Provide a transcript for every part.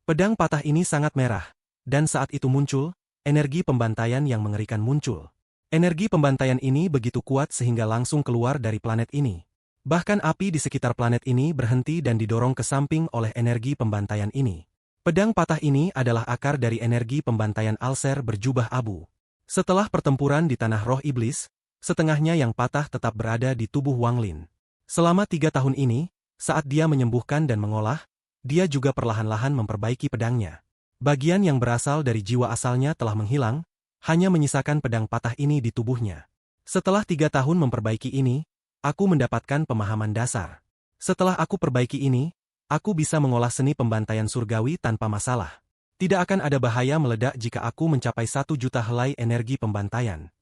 Pedang patah ini sangat merah, dan saat itu muncul, energi pembantaian yang mengerikan muncul. Energi pembantaian ini begitu kuat sehingga langsung keluar dari planet ini. Bahkan api di sekitar planet ini berhenti dan didorong ke samping oleh energi pembantaian ini. Pedang patah ini adalah akar dari energi pembantaian Alser berjubah abu. Setelah pertempuran di Tanah Roh Iblis, setengahnya yang patah tetap berada di tubuh Wang Lin. Selama 3 tahun ini, saat dia menyembuhkan dan mengolah, dia juga perlahan-lahan memperbaiki pedangnya. Bagian yang berasal dari jiwa asalnya telah menghilang, hanya menyisakan pedang patah ini di tubuhnya. Setelah 3 tahun memperbaiki ini, aku mendapatkan pemahaman dasar. Setelah aku perbaiki ini, aku bisa mengolah seni pembantaian surgawi tanpa masalah. Tidak akan ada bahaya meledak jika aku mencapai 1 juta helai energi pembantaian.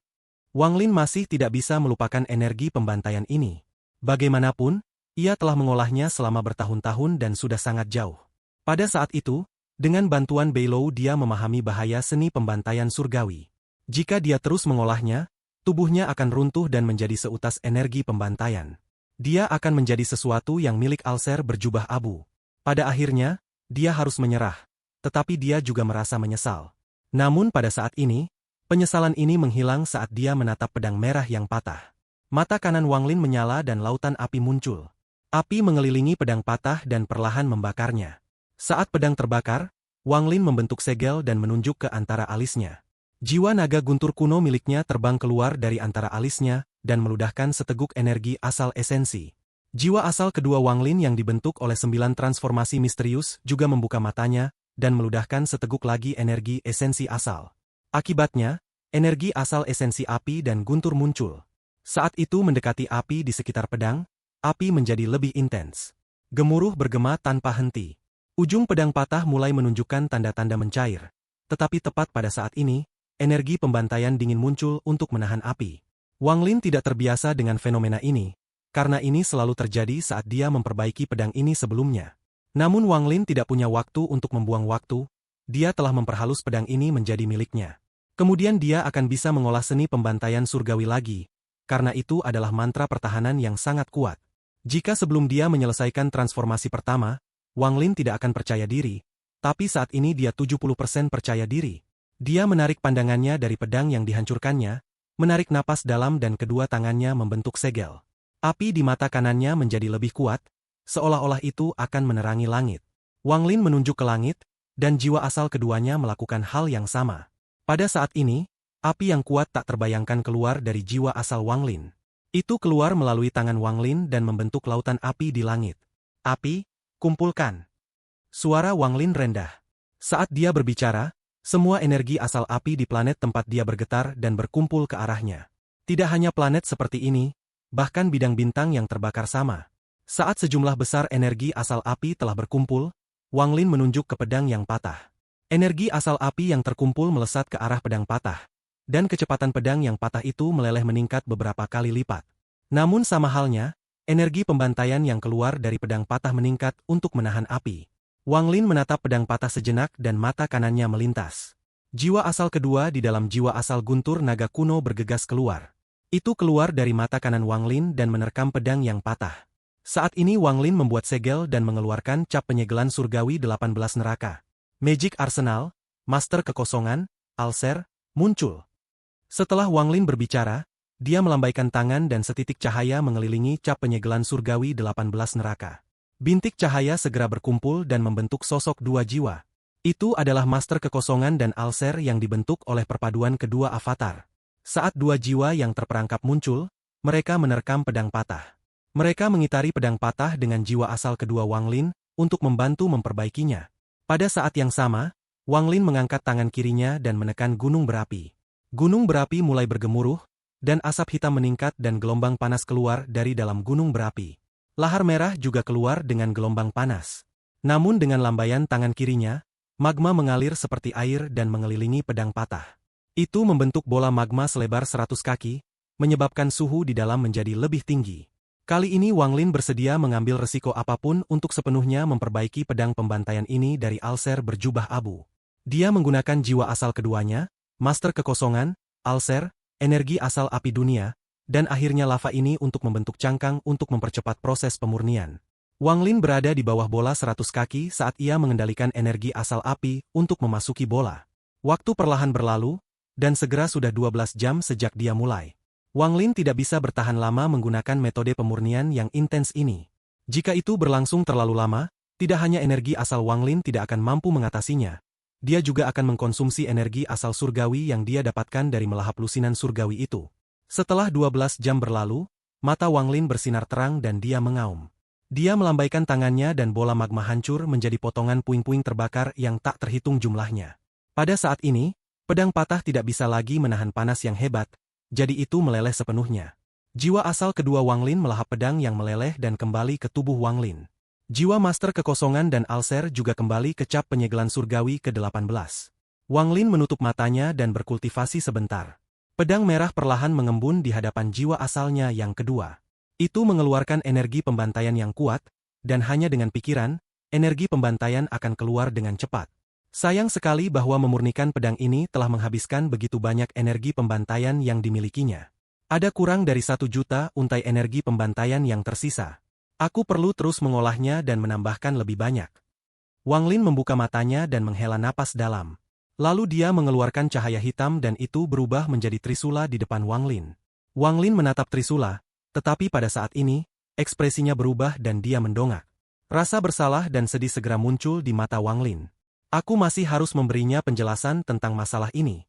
Wang Lin masih tidak bisa melupakan energi pembantaian ini. Bagaimanapun, ia telah mengolahnya selama bertahun-tahun dan sudah sangat jauh. Pada saat itu, dengan bantuan Beilou dia memahami bahaya seni pembantaian surgawi. Jika dia terus mengolahnya, tubuhnya akan runtuh dan menjadi seutas energi pembantaian. Dia akan menjadi sesuatu yang milik Alser berjubah abu. Pada akhirnya, dia harus menyerah. Tetapi dia juga merasa menyesal. Namun pada saat ini, penyesalan ini menghilang saat dia menatap pedang merah yang patah. Mata kanan Wang Lin menyala dan lautan api muncul. Api mengelilingi pedang patah dan perlahan membakarnya. Saat pedang terbakar, Wang Lin membentuk segel dan menunjuk ke antara alisnya. Jiwa naga guntur kuno miliknya terbang keluar dari antara alisnya dan meludahkan seteguk energi asal esensi. Jiwa asal kedua Wang Lin yang dibentuk oleh 9 transformasi misterius juga membuka matanya dan meludahkan seteguk lagi energi esensi asal. Akibatnya, energi asal esensi api dan guntur muncul. Saat itu mendekati api di sekitar pedang, api menjadi lebih intens. Gemuruh bergema tanpa henti. Ujung pedang patah mulai menunjukkan tanda-tanda mencair. Tetapi tepat pada saat ini, energi pembantaian dingin muncul untuk menahan api. Wang Lin tidak terbiasa dengan fenomena ini, karena ini selalu terjadi saat dia memperbaiki pedang ini sebelumnya. Namun Wang Lin tidak punya waktu untuk membuang waktu, dia telah memperhalus pedang ini menjadi miliknya. Kemudian dia akan bisa mengolah seni pembantaian surgawi lagi, karena itu adalah mantra pertahanan yang sangat kuat. Jika sebelum dia menyelesaikan transformasi pertama, Wang Lin tidak akan percaya diri, tapi saat ini dia 70% percaya diri. Dia menarik pandangannya dari pedang yang dihancurkannya, menarik napas dalam dan kedua tangannya membentuk segel. Api di mata kanannya menjadi lebih kuat, seolah-olah itu akan menerangi langit. Wang Lin menunjuk ke langit, dan jiwa asal keduanya melakukan hal yang sama. Pada saat ini, api yang kuat tak terbayangkan keluar dari jiwa asal Wang Lin. Itu keluar melalui tangan Wang Lin dan membentuk lautan api di langit. Api, kumpulkan. Suara Wang Lin rendah. Saat dia berbicara, semua energi asal api di planet tempat dia bergetar dan berkumpul ke arahnya. Tidak hanya planet seperti ini, bahkan bidang bintang yang terbakar sama. Saat sejumlah besar energi asal api telah berkumpul, Wang Lin menunjuk ke pedang yang patah. Energi asal api yang terkumpul melesat ke arah pedang patah, dan kecepatan pedang yang patah itu meleleh meningkat beberapa kali lipat. Namun sama halnya, energi pembantaian yang keluar dari pedang patah meningkat untuk menahan api. Wang Lin menatap pedang patah sejenak dan mata kanannya melintas. Jiwa asal kedua di dalam jiwa asal guntur naga kuno bergegas keluar. Itu keluar dari mata kanan Wang Lin dan menerkam pedang yang patah. Saat ini Wang Lin membuat segel dan mengeluarkan cap penyegelan surgawi 18 neraka. Magic Arsenal, Master Kekosongan, Alser, muncul. Setelah Wang Lin berbicara, dia melambaikan tangan dan setitik cahaya mengelilingi cap penyegelan surgawi 18 neraka. Bintik cahaya segera berkumpul dan membentuk sosok dua jiwa. Itu adalah Master Kekosongan dan Alser yang dibentuk oleh perpaduan kedua avatar. Saat dua jiwa yang terperangkap muncul, mereka menerkam pedang patah. Mereka mengitari pedang patah dengan jiwa asal kedua Wang Lin untuk membantu memperbaikinya. Pada saat yang sama, Wang Lin mengangkat tangan kirinya dan menekan gunung berapi. Gunung berapi mulai bergemuruh, dan asap hitam meningkat dan gelombang panas keluar dari dalam gunung berapi. Lahar merah juga keluar dengan gelombang panas. Namun dengan lambaian tangan kirinya, magma mengalir seperti air dan mengelilingi pedang patah. Itu membentuk bola magma selebar 100 kaki, menyebabkan suhu di dalam menjadi lebih tinggi. Kali ini Wang Lin bersedia mengambil resiko apapun untuk sepenuhnya memperbaiki pedang pembantaian ini dari Alser berjubah abu. Dia menggunakan jiwa asal keduanya, Master Kekosongan, Alser, energi asal api dunia, dan akhirnya lava ini untuk membentuk cangkang untuk mempercepat proses pemurnian. Wang Lin berada di bawah bola 100 kaki saat ia mengendalikan energi asal api untuk memasuki bola. Waktu perlahan berlalu, dan segera sudah 12 jam sejak dia mulai. Wang Lin tidak bisa bertahan lama menggunakan metode pemurnian yang intens ini. Jika itu berlangsung terlalu lama, tidak hanya energi asal Wang Lin tidak akan mampu mengatasinya, dia juga akan mengkonsumsi energi asal surgawi yang dia dapatkan dari melahap lusinan surgawi itu. Setelah 12 jam berlalu, mata Wang Lin bersinar terang dan dia mengaum. Dia melambaikan tangannya dan bola magma hancur menjadi potongan puing-puing terbakar yang tak terhitung jumlahnya. Pada saat ini, pedang patah tidak bisa lagi menahan panas yang hebat, jadi itu meleleh sepenuhnya. Jiwa asal kedua Wang Lin melahap pedang yang meleleh dan kembali ke tubuh Wang Lin. Jiwa Master Kekosongan dan Alser juga kembali ke cap penyegelan surgawi ke-18. Wang Lin menutup matanya dan berkultivasi sebentar. Pedang merah perlahan mengembun di hadapan jiwa asalnya yang kedua. Itu mengeluarkan energi pembantaian yang kuat, dan hanya dengan pikiran, energi pembantaian akan keluar dengan cepat. Sayang sekali bahwa memurnikan pedang ini telah menghabiskan begitu banyak energi pembantaian yang dimilikinya. Ada kurang dari 1 juta untai energi pembantaian yang tersisa. Aku perlu terus mengolahnya dan menambahkan lebih banyak. Wang Lin membuka matanya dan menghela napas dalam. Lalu dia mengeluarkan cahaya hitam dan itu berubah menjadi trisula di depan Wang Lin. Wang Lin menatap trisula, tetapi pada saat ini, ekspresinya berubah dan dia mendongak. Rasa bersalah dan sedih segera muncul di mata Wang Lin. Aku masih harus memberinya penjelasan tentang masalah ini.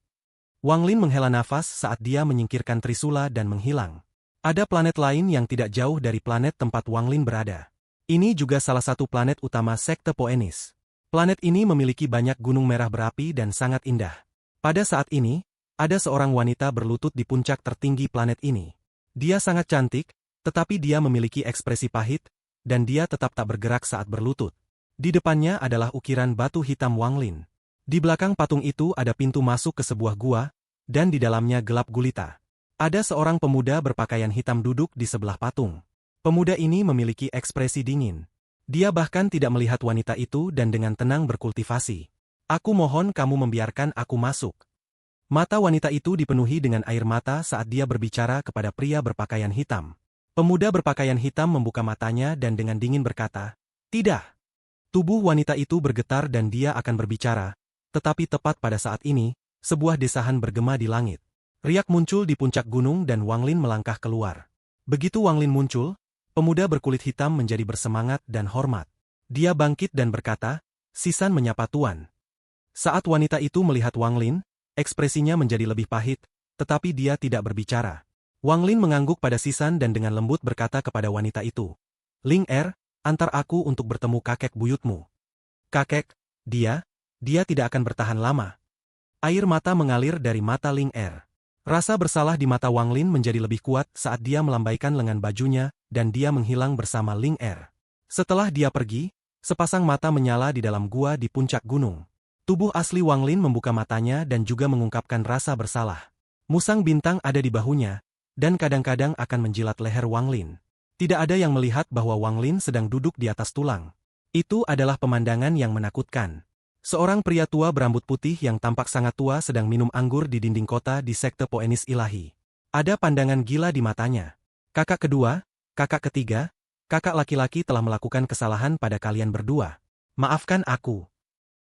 Wang Lin menghela nafas saat dia menyingkirkan trisula dan menghilang. Ada planet lain yang tidak jauh dari planet tempat Wang Lin berada. Ini juga salah satu planet utama sekte Poenis. Planet ini memiliki banyak gunung merah berapi dan sangat indah. Pada saat ini, ada seorang wanita berlutut di puncak tertinggi planet ini. Dia sangat cantik, tetapi dia memiliki ekspresi pahit, dan dia tetap tak bergerak saat berlutut. Di depannya adalah ukiran batu hitam Wang Lin. Di belakang patung itu ada pintu masuk ke sebuah gua, dan di dalamnya gelap gulita. Ada seorang pemuda berpakaian hitam duduk di sebelah patung. Pemuda ini memiliki ekspresi dingin. Dia bahkan tidak melihat wanita itu dan dengan tenang berkultivasi. Aku mohon kamu membiarkan aku masuk. Mata wanita itu dipenuhi dengan air mata saat dia berbicara kepada pria berpakaian hitam. Pemuda berpakaian hitam membuka matanya dan dengan dingin berkata, "Tidak." Tubuh wanita itu bergetar dan dia akan berbicara, tetapi tepat pada saat ini, sebuah desahan bergema di langit. Riak muncul di puncak gunung dan Wang Lin melangkah keluar. Begitu Wang Lin muncul, pemuda berkulit hitam menjadi bersemangat dan hormat. Dia bangkit dan berkata, "Sisan menyapa Tuan." Saat wanita itu melihat Wang Lin, ekspresinya menjadi lebih pahit, tetapi dia tidak berbicara. Wang Lin mengangguk pada Sisan dan dengan lembut berkata kepada wanita itu, "Ling Er, antar aku untuk bertemu kakek buyutmu." "Kakek, dia tidak akan bertahan lama." Air mata mengalir dari mata Ling Er. Rasa bersalah di mata Wang Lin menjadi lebih kuat saat dia melambaikan lengan bajunya dan dia menghilang bersama Ling Er. Setelah dia pergi, sepasang mata menyala di dalam gua di puncak gunung. Tubuh asli Wang Lin membuka matanya dan juga mengungkapkan rasa bersalah. Musang bintang ada di bahunya, dan kadang-kadang akan menjilat leher Wang Lin. Tidak ada yang melihat bahwa Wang Lin sedang duduk di atas tulang. Itu adalah pemandangan yang menakutkan. Seorang pria tua berambut putih yang tampak sangat tua sedang minum anggur di dinding kota di sekte Poenis ilahi. Ada pandangan gila di matanya. Kakak kedua, kakak ketiga, kakak laki-laki telah melakukan kesalahan pada kalian berdua. Maafkan aku.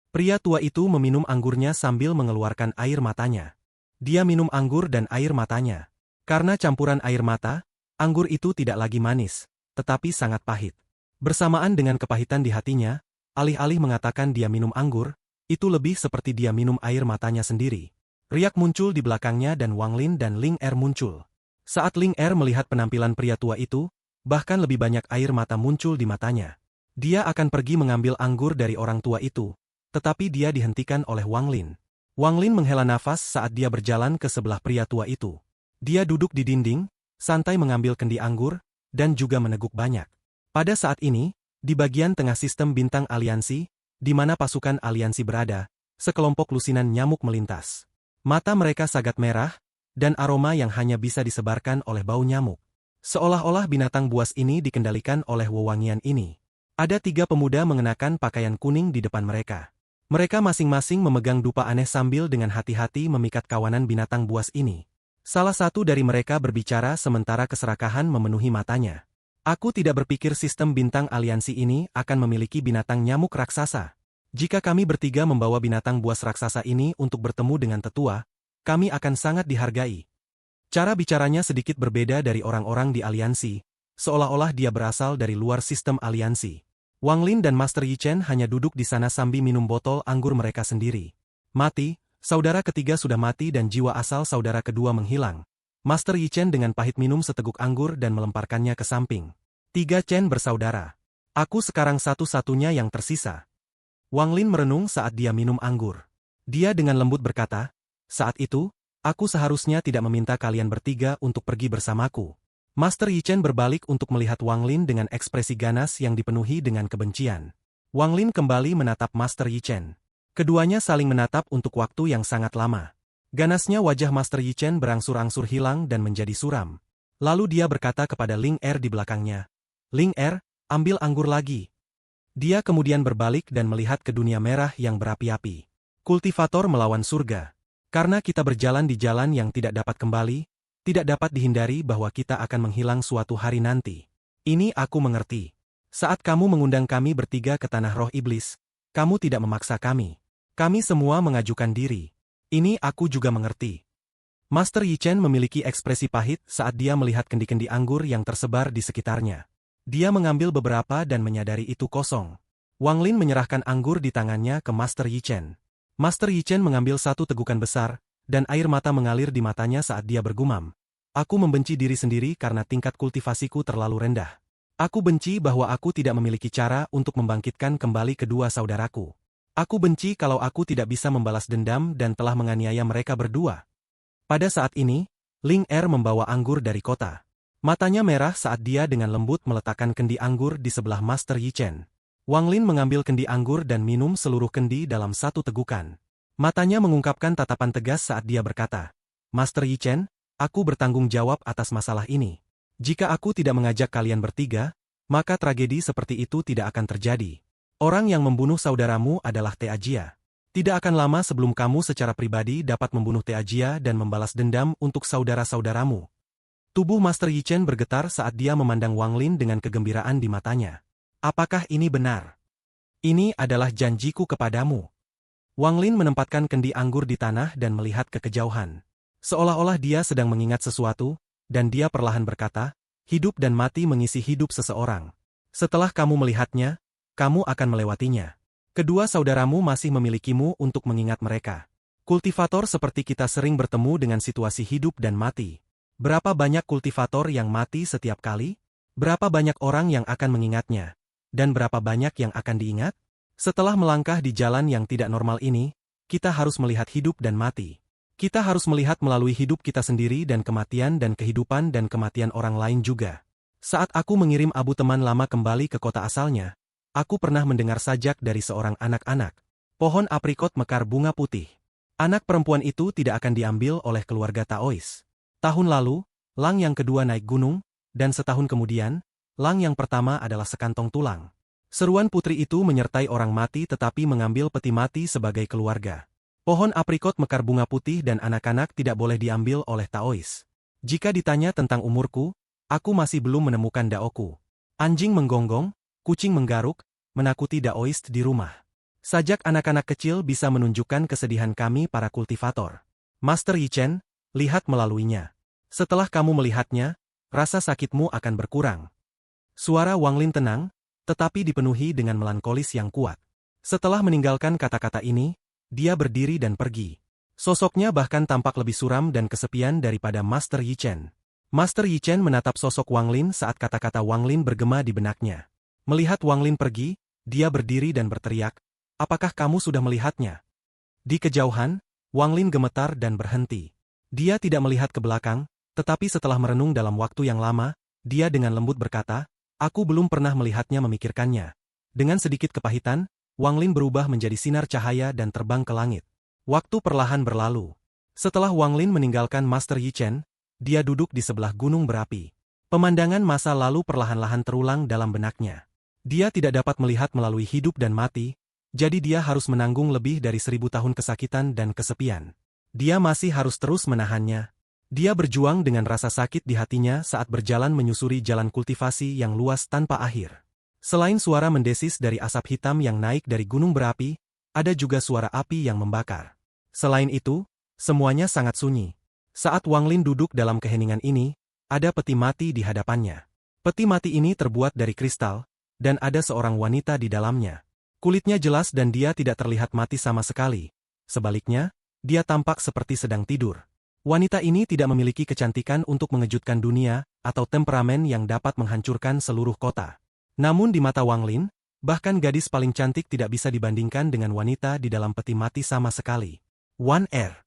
Pria tua itu meminum anggurnya sambil mengeluarkan air matanya. Dia minum anggur dan air matanya. Karena campuran air mata, anggur itu tidak lagi manis, tetapi sangat pahit. Bersamaan dengan kepahitan di hatinya, alih-alih mengatakan dia minum anggur, itu lebih seperti dia minum air matanya sendiri. Riak muncul di belakangnya dan Wang Lin dan Ling Er muncul. Saat Ling Er melihat penampilan pria tua itu, bahkan lebih banyak air mata muncul di matanya. Dia akan pergi mengambil anggur dari orang tua itu, tetapi dia dihentikan oleh Wang Lin. Wang Lin menghela nafas saat dia berjalan ke sebelah pria tua itu. Dia duduk di dinding, santai mengambil kendi anggur, dan juga meneguk banyak. Pada saat ini, di bagian tengah sistem bintang aliansi, di mana pasukan aliansi berada, sekelompok lusinan nyamuk melintas. Mata mereka sangat merah, dan aroma yang hanya bisa disebarkan oleh bau nyamuk. Seolah-olah binatang buas ini dikendalikan oleh wewangian ini. Ada 3 pemuda mengenakan pakaian kuning di depan mereka. Mereka masing-masing memegang dupa aneh sambil dengan hati-hati memikat kawanan binatang buas ini. Salah satu dari mereka berbicara sementara keserakahan memenuhi matanya. Aku tidak berpikir sistem bintang aliansi ini akan memiliki binatang nyamuk raksasa. Jika kami bertiga membawa binatang buas raksasa ini untuk bertemu dengan tetua, kami akan sangat dihargai. Cara bicaranya sedikit berbeda dari orang-orang di aliansi, seolah-olah dia berasal dari luar sistem aliansi. Wang Lin dan Master Yi Chen hanya duduk di sana sambil minum botol anggur mereka sendiri. Mati, saudara ketiga sudah mati dan jiwa asal saudara kedua menghilang. Master Yi Chen dengan pahit minum seteguk anggur dan melemparkannya ke samping. 3 Chen bersaudara. Aku sekarang satu-satunya yang tersisa. Wang Lin merenung saat dia minum anggur. Dia dengan lembut berkata, saat itu, aku seharusnya tidak meminta kalian bertiga untuk pergi bersamaku. Master Yi Chen berbalik untuk melihat Wang Lin dengan ekspresi ganas yang dipenuhi dengan kebencian. Wang Lin kembali menatap Master Yi Chen. Keduanya saling menatap untuk waktu yang sangat lama. Ganasnya wajah Master Yi Chen berangsur-angsur hilang dan menjadi suram. Lalu dia berkata kepada Ling Er di belakangnya, Ling Er, ambil anggur lagi. Dia kemudian berbalik dan melihat ke dunia merah yang berapi-api. Kultivator melawan surga. Karena kita berjalan di jalan yang tidak dapat kembali, tidak dapat dihindari bahwa kita akan menghilang suatu hari nanti. Ini aku mengerti. Saat kamu mengundang kami bertiga ke tanah roh iblis, kamu tidak memaksa kami. Kami semua mengajukan diri. Ini aku juga mengerti. Master Yi Chen memiliki ekspresi pahit saat dia melihat kendi-kendi anggur yang tersebar di sekitarnya. Dia mengambil beberapa dan menyadari itu kosong. Wang Lin menyerahkan anggur di tangannya ke Master Yi Chen. Master Yi Chen mengambil satu tegukan besar, dan air mata mengalir di matanya saat dia bergumam. Aku membenci diri sendiri karena tingkat kultivasiku terlalu rendah. Aku benci bahwa aku tidak memiliki cara untuk membangkitkan kembali kedua saudaraku. Aku benci kalau aku tidak bisa membalas dendam dan telah menganiaya mereka berdua. Pada saat ini, Ling Er membawa anggur dari kota. Matanya merah saat dia dengan lembut meletakkan kendi anggur di sebelah Master Yi Chen. Wang Lin mengambil kendi anggur dan minum seluruh kendi dalam satu tegukan. Matanya mengungkapkan tatapan tegas saat dia berkata, Master Yi Chen, aku bertanggung jawab atas masalah ini. Jika aku tidak mengajak kalian bertiga, maka tragedi seperti itu tidak akan terjadi. Orang yang membunuh saudaramu adalah Tea Jia. Tidak akan lama sebelum kamu secara pribadi dapat membunuh Tea Jia dan membalas dendam untuk saudara-saudaramu. Tubuh Master Yi Chen bergetar saat dia memandang Wang Lin dengan kegembiraan di matanya. Apakah ini benar? Ini adalah janjiku kepadamu. Wang Lin menempatkan kendi anggur di tanah dan melihat ke kejauhan. Seolah-olah dia sedang mengingat sesuatu, dan dia perlahan berkata, hidup dan mati mengisi hidup seseorang. Setelah kamu melihatnya, kamu akan melewatinya. Kedua saudaramu masih memilikimu untuk mengingat mereka. Kultivator seperti kita sering bertemu dengan situasi hidup dan mati. Berapa banyak kultivator yang mati setiap kali? Berapa banyak orang yang akan mengingatnya? Dan berapa banyak yang akan diingat? Setelah melangkah di jalan yang tidak normal ini, kita harus melihat hidup dan mati. Kita harus melihat melalui hidup kita sendiri dan kehidupan dan kematian orang lain juga. Saat aku mengirim Abu teman lama kembali ke kota asalnya, aku pernah mendengar sajak dari seorang anak-anak. Pohon aprikot mekar bunga putih. Anak perempuan itu tidak akan diambil oleh keluarga Taois. Tahun lalu, Lang yang kedua naik gunung, dan setahun kemudian, Lang yang pertama adalah sekantong tulang. Seruan putri itu menyertai orang mati tetapi mengambil peti mati sebagai keluarga. Pohon aprikot mekar bunga putih dan anak-anak tidak boleh diambil oleh Taois. Jika ditanya tentang umurku, aku masih belum menemukan daoku. Anjing menggonggong, kucing menggaruk, menakuti Daoist di rumah. Sajak anak-anak kecil bisa menunjukkan kesedihan kami para kultivator. Master Yi Chen, lihat melaluinya. Setelah kamu melihatnya, rasa sakitmu akan berkurang. Suara Wang Lin tenang, tetapi dipenuhi dengan melankolis yang kuat. Setelah meninggalkan kata-kata ini, dia berdiri dan pergi. Sosoknya bahkan tampak lebih suram dan kesepian daripada Master Yi Chen. Master Yi Chen menatap sosok Wang Lin saat kata-kata Wang Lin bergema di benaknya. Melihat Wang Lin pergi, dia berdiri dan berteriak, apakah kamu sudah melihatnya? Di kejauhan, Wang Lin gemetar dan berhenti. Dia tidak melihat ke belakang, tetapi setelah merenung dalam waktu yang lama, dia dengan lembut berkata, aku belum pernah melihatnya memikirkannya. Dengan sedikit kepahitan, Wang Lin berubah menjadi sinar cahaya dan terbang ke langit. Waktu perlahan berlalu. Setelah Wang Lin meninggalkan Master Yi Chen, dia duduk di sebelah gunung berapi. Pemandangan masa lalu perlahan-lahan terulang dalam benaknya. Dia tidak dapat melihat melalui hidup dan mati, jadi dia harus menanggung lebih dari 1000 tahun kesakitan dan kesepian. Dia masih harus terus menahannya. Dia berjuang dengan rasa sakit di hatinya saat berjalan menyusuri jalan kultivasi yang luas tanpa akhir. Selain suara mendesis dari asap hitam yang naik dari gunung berapi, ada juga suara api yang membakar. Selain itu, semuanya sangat sunyi. Saat Wang Lin duduk dalam keheningan ini, ada peti mati di hadapannya. Peti mati ini terbuat dari kristal, dan ada seorang wanita di dalamnya. Kulitnya jelas dan dia tidak terlihat mati sama sekali. Sebaliknya, dia tampak seperti sedang tidur. Wanita ini tidak memiliki kecantikan untuk mengejutkan dunia, atau temperamen yang dapat menghancurkan seluruh kota. Namun di mata Wang Lin, bahkan gadis paling cantik tidak bisa dibandingkan dengan wanita di dalam peti mati sama sekali. Wan Er.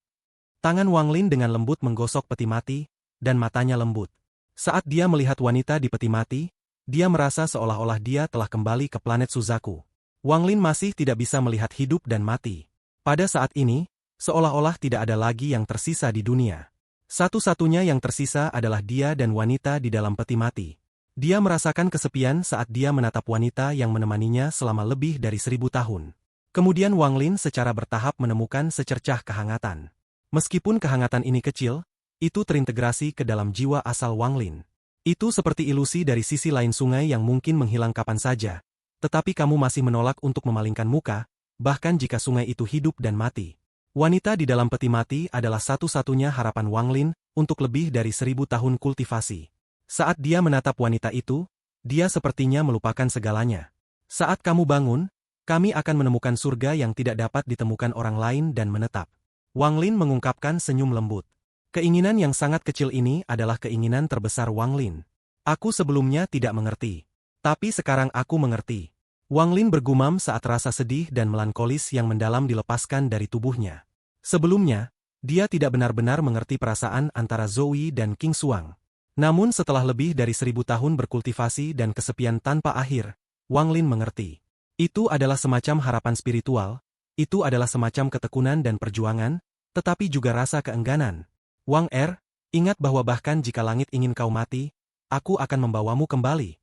Tangan Wang Lin dengan lembut menggosok peti mati, dan matanya lembut. Saat dia melihat wanita di peti mati, dia merasa seolah-olah dia telah kembali ke planet Suzaku. Wang Lin masih tidak bisa melihat hidup dan mati. Pada saat ini, seolah-olah tidak ada lagi yang tersisa di dunia. Satu-satunya yang tersisa adalah dia dan wanita di dalam peti mati. Dia merasakan kesepian saat dia menatap wanita yang menemaninya selama lebih dari 1000 tahun. Kemudian Wang Lin secara bertahap menemukan secercah kehangatan. Meskipun kehangatan ini kecil, itu terintegrasi ke dalam jiwa asal Wang Lin. Itu seperti ilusi dari sisi lain sungai yang mungkin menghilang kapan saja, tetapi kamu masih menolak untuk memalingkan muka, bahkan jika sungai itu hidup dan mati. Wanita di dalam peti mati adalah satu-satunya harapan Wang Lin untuk lebih dari 1000 tahun kultivasi. Saat dia menatap wanita itu, dia sepertinya melupakan segalanya. Saat kamu bangun, kami akan menemukan surga yang tidak dapat ditemukan orang lain dan menetap. Wang Lin mengungkapkan senyum lembut. Keinginan yang sangat kecil ini adalah keinginan terbesar Wang Lin. Aku sebelumnya tidak mengerti. Tapi sekarang aku mengerti. Wang Lin bergumam saat rasa sedih dan melankolis yang mendalam dilepaskan dari tubuhnya. Sebelumnya, dia tidak benar-benar mengerti perasaan antara Zoe dan King Xuang. Namun setelah lebih dari 1000 tahun berkultivasi dan kesepian tanpa akhir, Wang Lin mengerti. Itu adalah semacam harapan spiritual, itu adalah semacam ketekunan dan perjuangan, tetapi juga rasa keengganan. Wang Er, ingat bahwa bahkan jika langit ingin kau mati, aku akan membawamu kembali.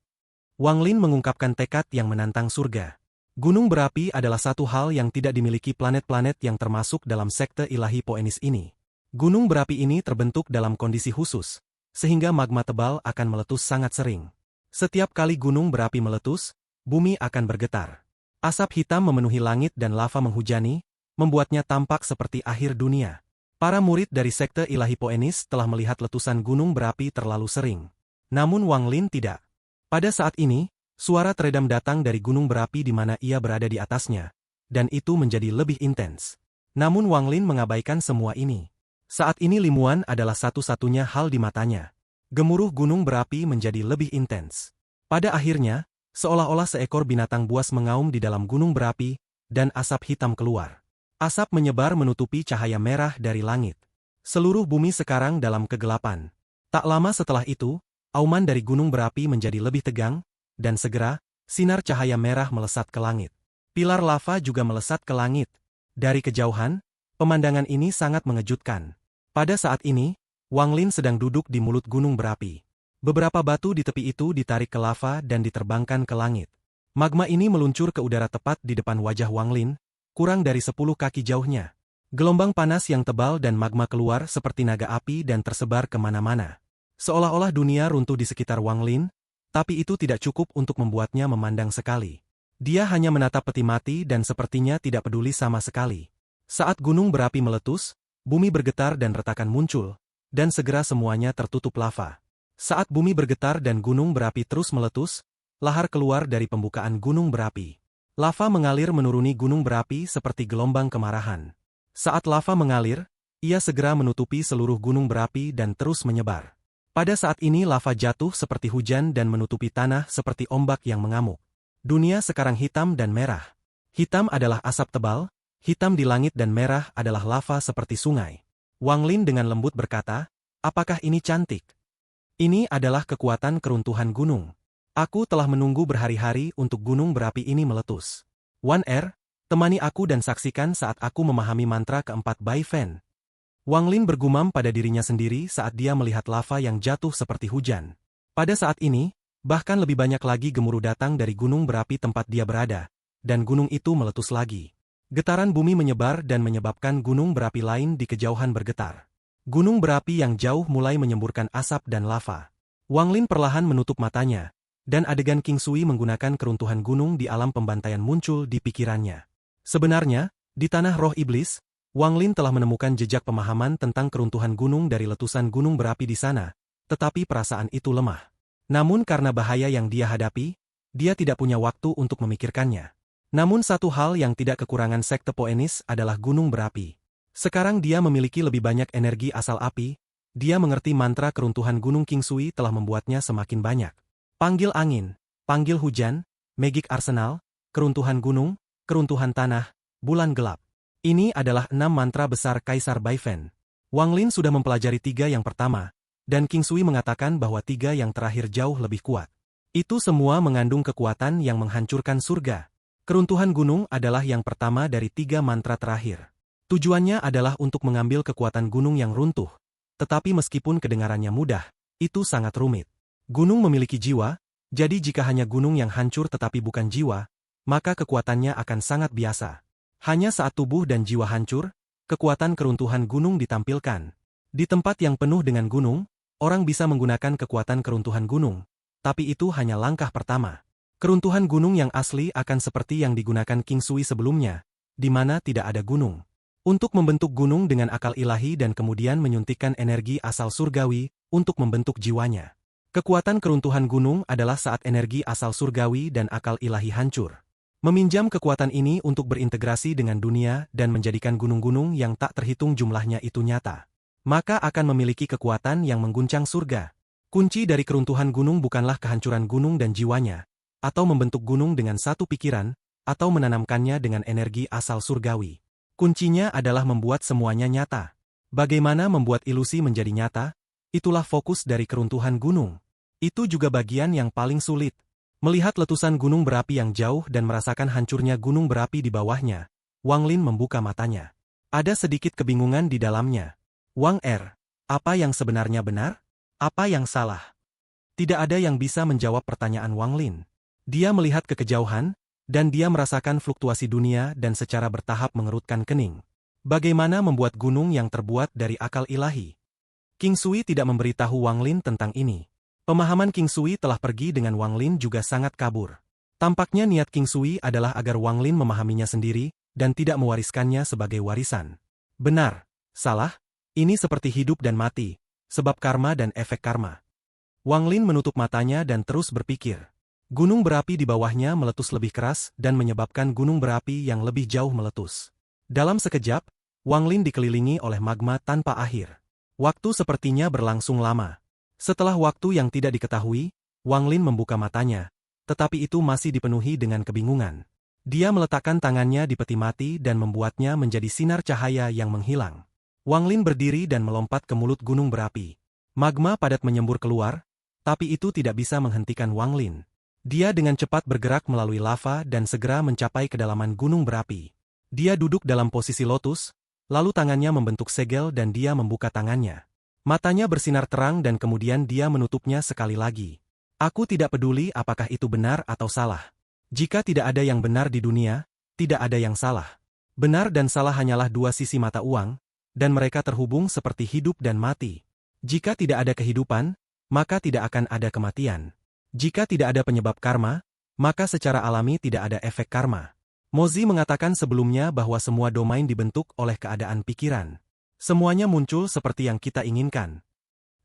Wang Lin mengungkapkan tekad yang menantang surga. Gunung berapi adalah satu hal yang tidak dimiliki planet-planet yang termasuk dalam sekte ilahi Poenis ini. Gunung berapi ini terbentuk dalam kondisi khusus, sehingga magma tebal akan meletus sangat sering. Setiap kali gunung berapi meletus, bumi akan bergetar. Asap hitam memenuhi langit dan lava menghujani, membuatnya tampak seperti akhir dunia. Para murid dari sekte ilahi Poenis telah melihat letusan gunung berapi terlalu sering. Namun Wang Lin tidak. Pada saat ini, suara teredam datang dari gunung berapi di mana ia berada di atasnya, dan itu menjadi lebih intens. Namun Wang Lin mengabaikan semua ini. Saat ini limuan adalah satu-satunya hal di matanya. Gemuruh gunung berapi menjadi lebih intens. Pada akhirnya, seolah-olah seekor binatang buas mengaum di dalam gunung berapi, dan asap hitam keluar. Asap menyebar menutupi cahaya merah dari langit. Seluruh bumi sekarang dalam kegelapan. Tak lama setelah itu, auman dari gunung berapi menjadi lebih tegang, dan segera, sinar cahaya merah melesat ke langit. Pilar lava juga melesat ke langit. Dari kejauhan, pemandangan ini sangat mengejutkan. Pada saat ini, Wang Lin sedang duduk di mulut gunung berapi. Beberapa batu di tepi itu ditarik ke lava dan diterbangkan ke langit. Magma ini meluncur ke udara tepat di depan wajah Wang Lin, kurang dari 10 kaki jauhnya. Gelombang panas yang tebal dan magma keluar seperti naga api dan tersebar kemana-mana. Seolah-olah dunia runtuh di sekitar Wang Lin, tapi itu tidak cukup untuk membuatnya memandang sekali. Dia hanya menatap peti mati dan sepertinya tidak peduli sama sekali. Saat gunung berapi meletus, bumi bergetar dan retakan muncul, dan segera semuanya tertutup lava. Saat bumi bergetar dan gunung berapi terus meletus, lahar keluar dari pembukaan gunung berapi. Lava mengalir menuruni gunung berapi seperti gelombang kemarahan. Saat lava mengalir, ia segera menutupi seluruh gunung berapi dan terus menyebar. Pada saat ini lava jatuh seperti hujan dan menutupi tanah seperti ombak yang mengamuk. Dunia sekarang hitam dan merah. Hitam adalah asap tebal, hitam di langit dan merah adalah lava seperti sungai. Wang Lin dengan lembut berkata, apakah ini cantik? Ini adalah kekuatan keruntuhan gunung. Aku telah menunggu berhari-hari untuk gunung berapi ini meletus. Wan Er, temani aku dan saksikan saat aku memahami mantra keempat Bai Fen. Wang Lin bergumam pada dirinya sendiri saat dia melihat lava yang jatuh seperti hujan. Pada saat ini, bahkan lebih banyak lagi gemuruh datang dari gunung berapi tempat dia berada, dan gunung itu meletus lagi. Getaran bumi menyebar dan menyebabkan gunung berapi lain di kejauhan bergetar. Gunung berapi yang jauh mulai menyemburkan asap dan lava. Wang Lin perlahan menutup matanya, dan adegan King Sui menggunakan keruntuhan gunung di alam pembantaian muncul di pikirannya. Sebenarnya, di tanah roh iblis, Wang Lin telah menemukan jejak pemahaman tentang keruntuhan gunung dari letusan gunung berapi di sana, tetapi perasaan itu lemah. Namun karena bahaya yang dia hadapi, dia tidak punya waktu untuk memikirkannya. Namun satu hal yang tidak kekurangan sekte Poenis adalah gunung berapi. Sekarang dia memiliki lebih banyak energi asal api, dia mengerti mantra keruntuhan gunung King Sui telah membuatnya semakin banyak. Panggil angin, panggil hujan, Magic Arsenal, keruntuhan gunung, keruntuhan tanah, bulan gelap. Ini adalah 6 mantra besar Kaisar Baifen. Wang Lin sudah mempelajari 3 yang pertama, dan King Sui mengatakan bahwa 3 yang terakhir jauh lebih kuat. Itu semua mengandung kekuatan yang menghancurkan surga. Keruntuhan gunung adalah yang pertama dari 3 mantra terakhir. Tujuannya adalah untuk mengambil kekuatan gunung yang runtuh. Tetapi meskipun kedengarannya mudah, itu sangat rumit. Gunung memiliki jiwa, jadi jika hanya gunung yang hancur tetapi bukan jiwa, maka kekuatannya akan sangat biasa. Hanya saat tubuh dan jiwa hancur, kekuatan keruntuhan gunung ditampilkan. Di tempat yang penuh dengan gunung, orang bisa menggunakan kekuatan keruntuhan gunung. Tapi itu hanya langkah pertama. Keruntuhan gunung yang asli akan seperti yang digunakan King Sui sebelumnya, di mana tidak ada gunung. Untuk membentuk gunung dengan akal ilahi dan kemudian menyuntikkan energi asal surgawi untuk membentuk jiwanya. Kekuatan keruntuhan gunung adalah saat energi asal surgawi dan akal ilahi hancur. Meminjam kekuatan ini untuk berintegrasi dengan dunia dan menjadikan gunung-gunung yang tak terhitung jumlahnya itu nyata. Maka akan memiliki kekuatan yang mengguncang surga. Kunci dari keruntuhan gunung bukanlah kehancuran gunung dan jiwanya, atau membentuk gunung dengan satu pikiran, atau menanamkannya dengan energi asal surgawi. Kuncinya adalah membuat semuanya nyata. Bagaimana membuat ilusi menjadi nyata? Itulah fokus dari keruntuhan gunung. Itu juga bagian yang paling sulit. Melihat letusan gunung berapi yang jauh dan merasakan hancurnya gunung berapi di bawahnya, Wang Lin membuka matanya. Ada sedikit kebingungan di dalamnya. Wang apa yang sebenarnya benar? Apa yang salah? Tidak ada yang bisa menjawab pertanyaan Wang Lin. Dia melihat ke kejauhan, dan dia merasakan fluktuasi dunia dan secara bertahap mengerutkan kening. Bagaimana membuat gunung yang terbuat dari akal ilahi? King Sui tidak memberitahu Wang Lin tentang ini. Pemahaman King Sui telah pergi dengan Wang Lin juga sangat kabur. Tampaknya niat King Sui adalah agar Wang Lin memahaminya sendiri, dan tidak mewariskannya sebagai warisan. Benar, salah, ini seperti hidup dan mati. Sebab karma dan efek karma. Wang Lin menutup matanya dan terus berpikir. Gunung berapi di bawahnya meletus lebih keras dan menyebabkan gunung berapi yang lebih jauh meletus. Dalam sekejap, Wang Lin dikelilingi oleh magma tanpa akhir. Waktu sepertinya berlangsung lama. Setelah waktu yang tidak diketahui, Wang Lin membuka matanya, tetapi itu masih dipenuhi dengan kebingungan. Dia meletakkan tangannya di peti mati dan membuatnya menjadi sinar cahaya yang menghilang. Wang Lin berdiri dan melompat ke mulut gunung berapi. Magma padat menyembur keluar, tapi itu tidak bisa menghentikan Wang Lin. Dia dengan cepat bergerak melalui lava dan segera mencapai kedalaman gunung berapi. Dia duduk dalam posisi lotus, lalu tangannya membentuk segel dan dia membuka tangannya. Matanya bersinar terang dan kemudian dia menutupnya sekali lagi. Aku tidak peduli apakah itu benar atau salah. Jika tidak ada yang benar di dunia, tidak ada yang salah. Benar dan salah hanyalah dua sisi mata uang, dan mereka terhubung seperti hidup dan mati. Jika tidak ada kehidupan, maka tidak akan ada kematian. Jika tidak ada penyebab karma, maka secara alami tidak ada efek karma. Mozi mengatakan sebelumnya bahwa semua domain dibentuk oleh keadaan pikiran. Semuanya muncul seperti yang kita inginkan.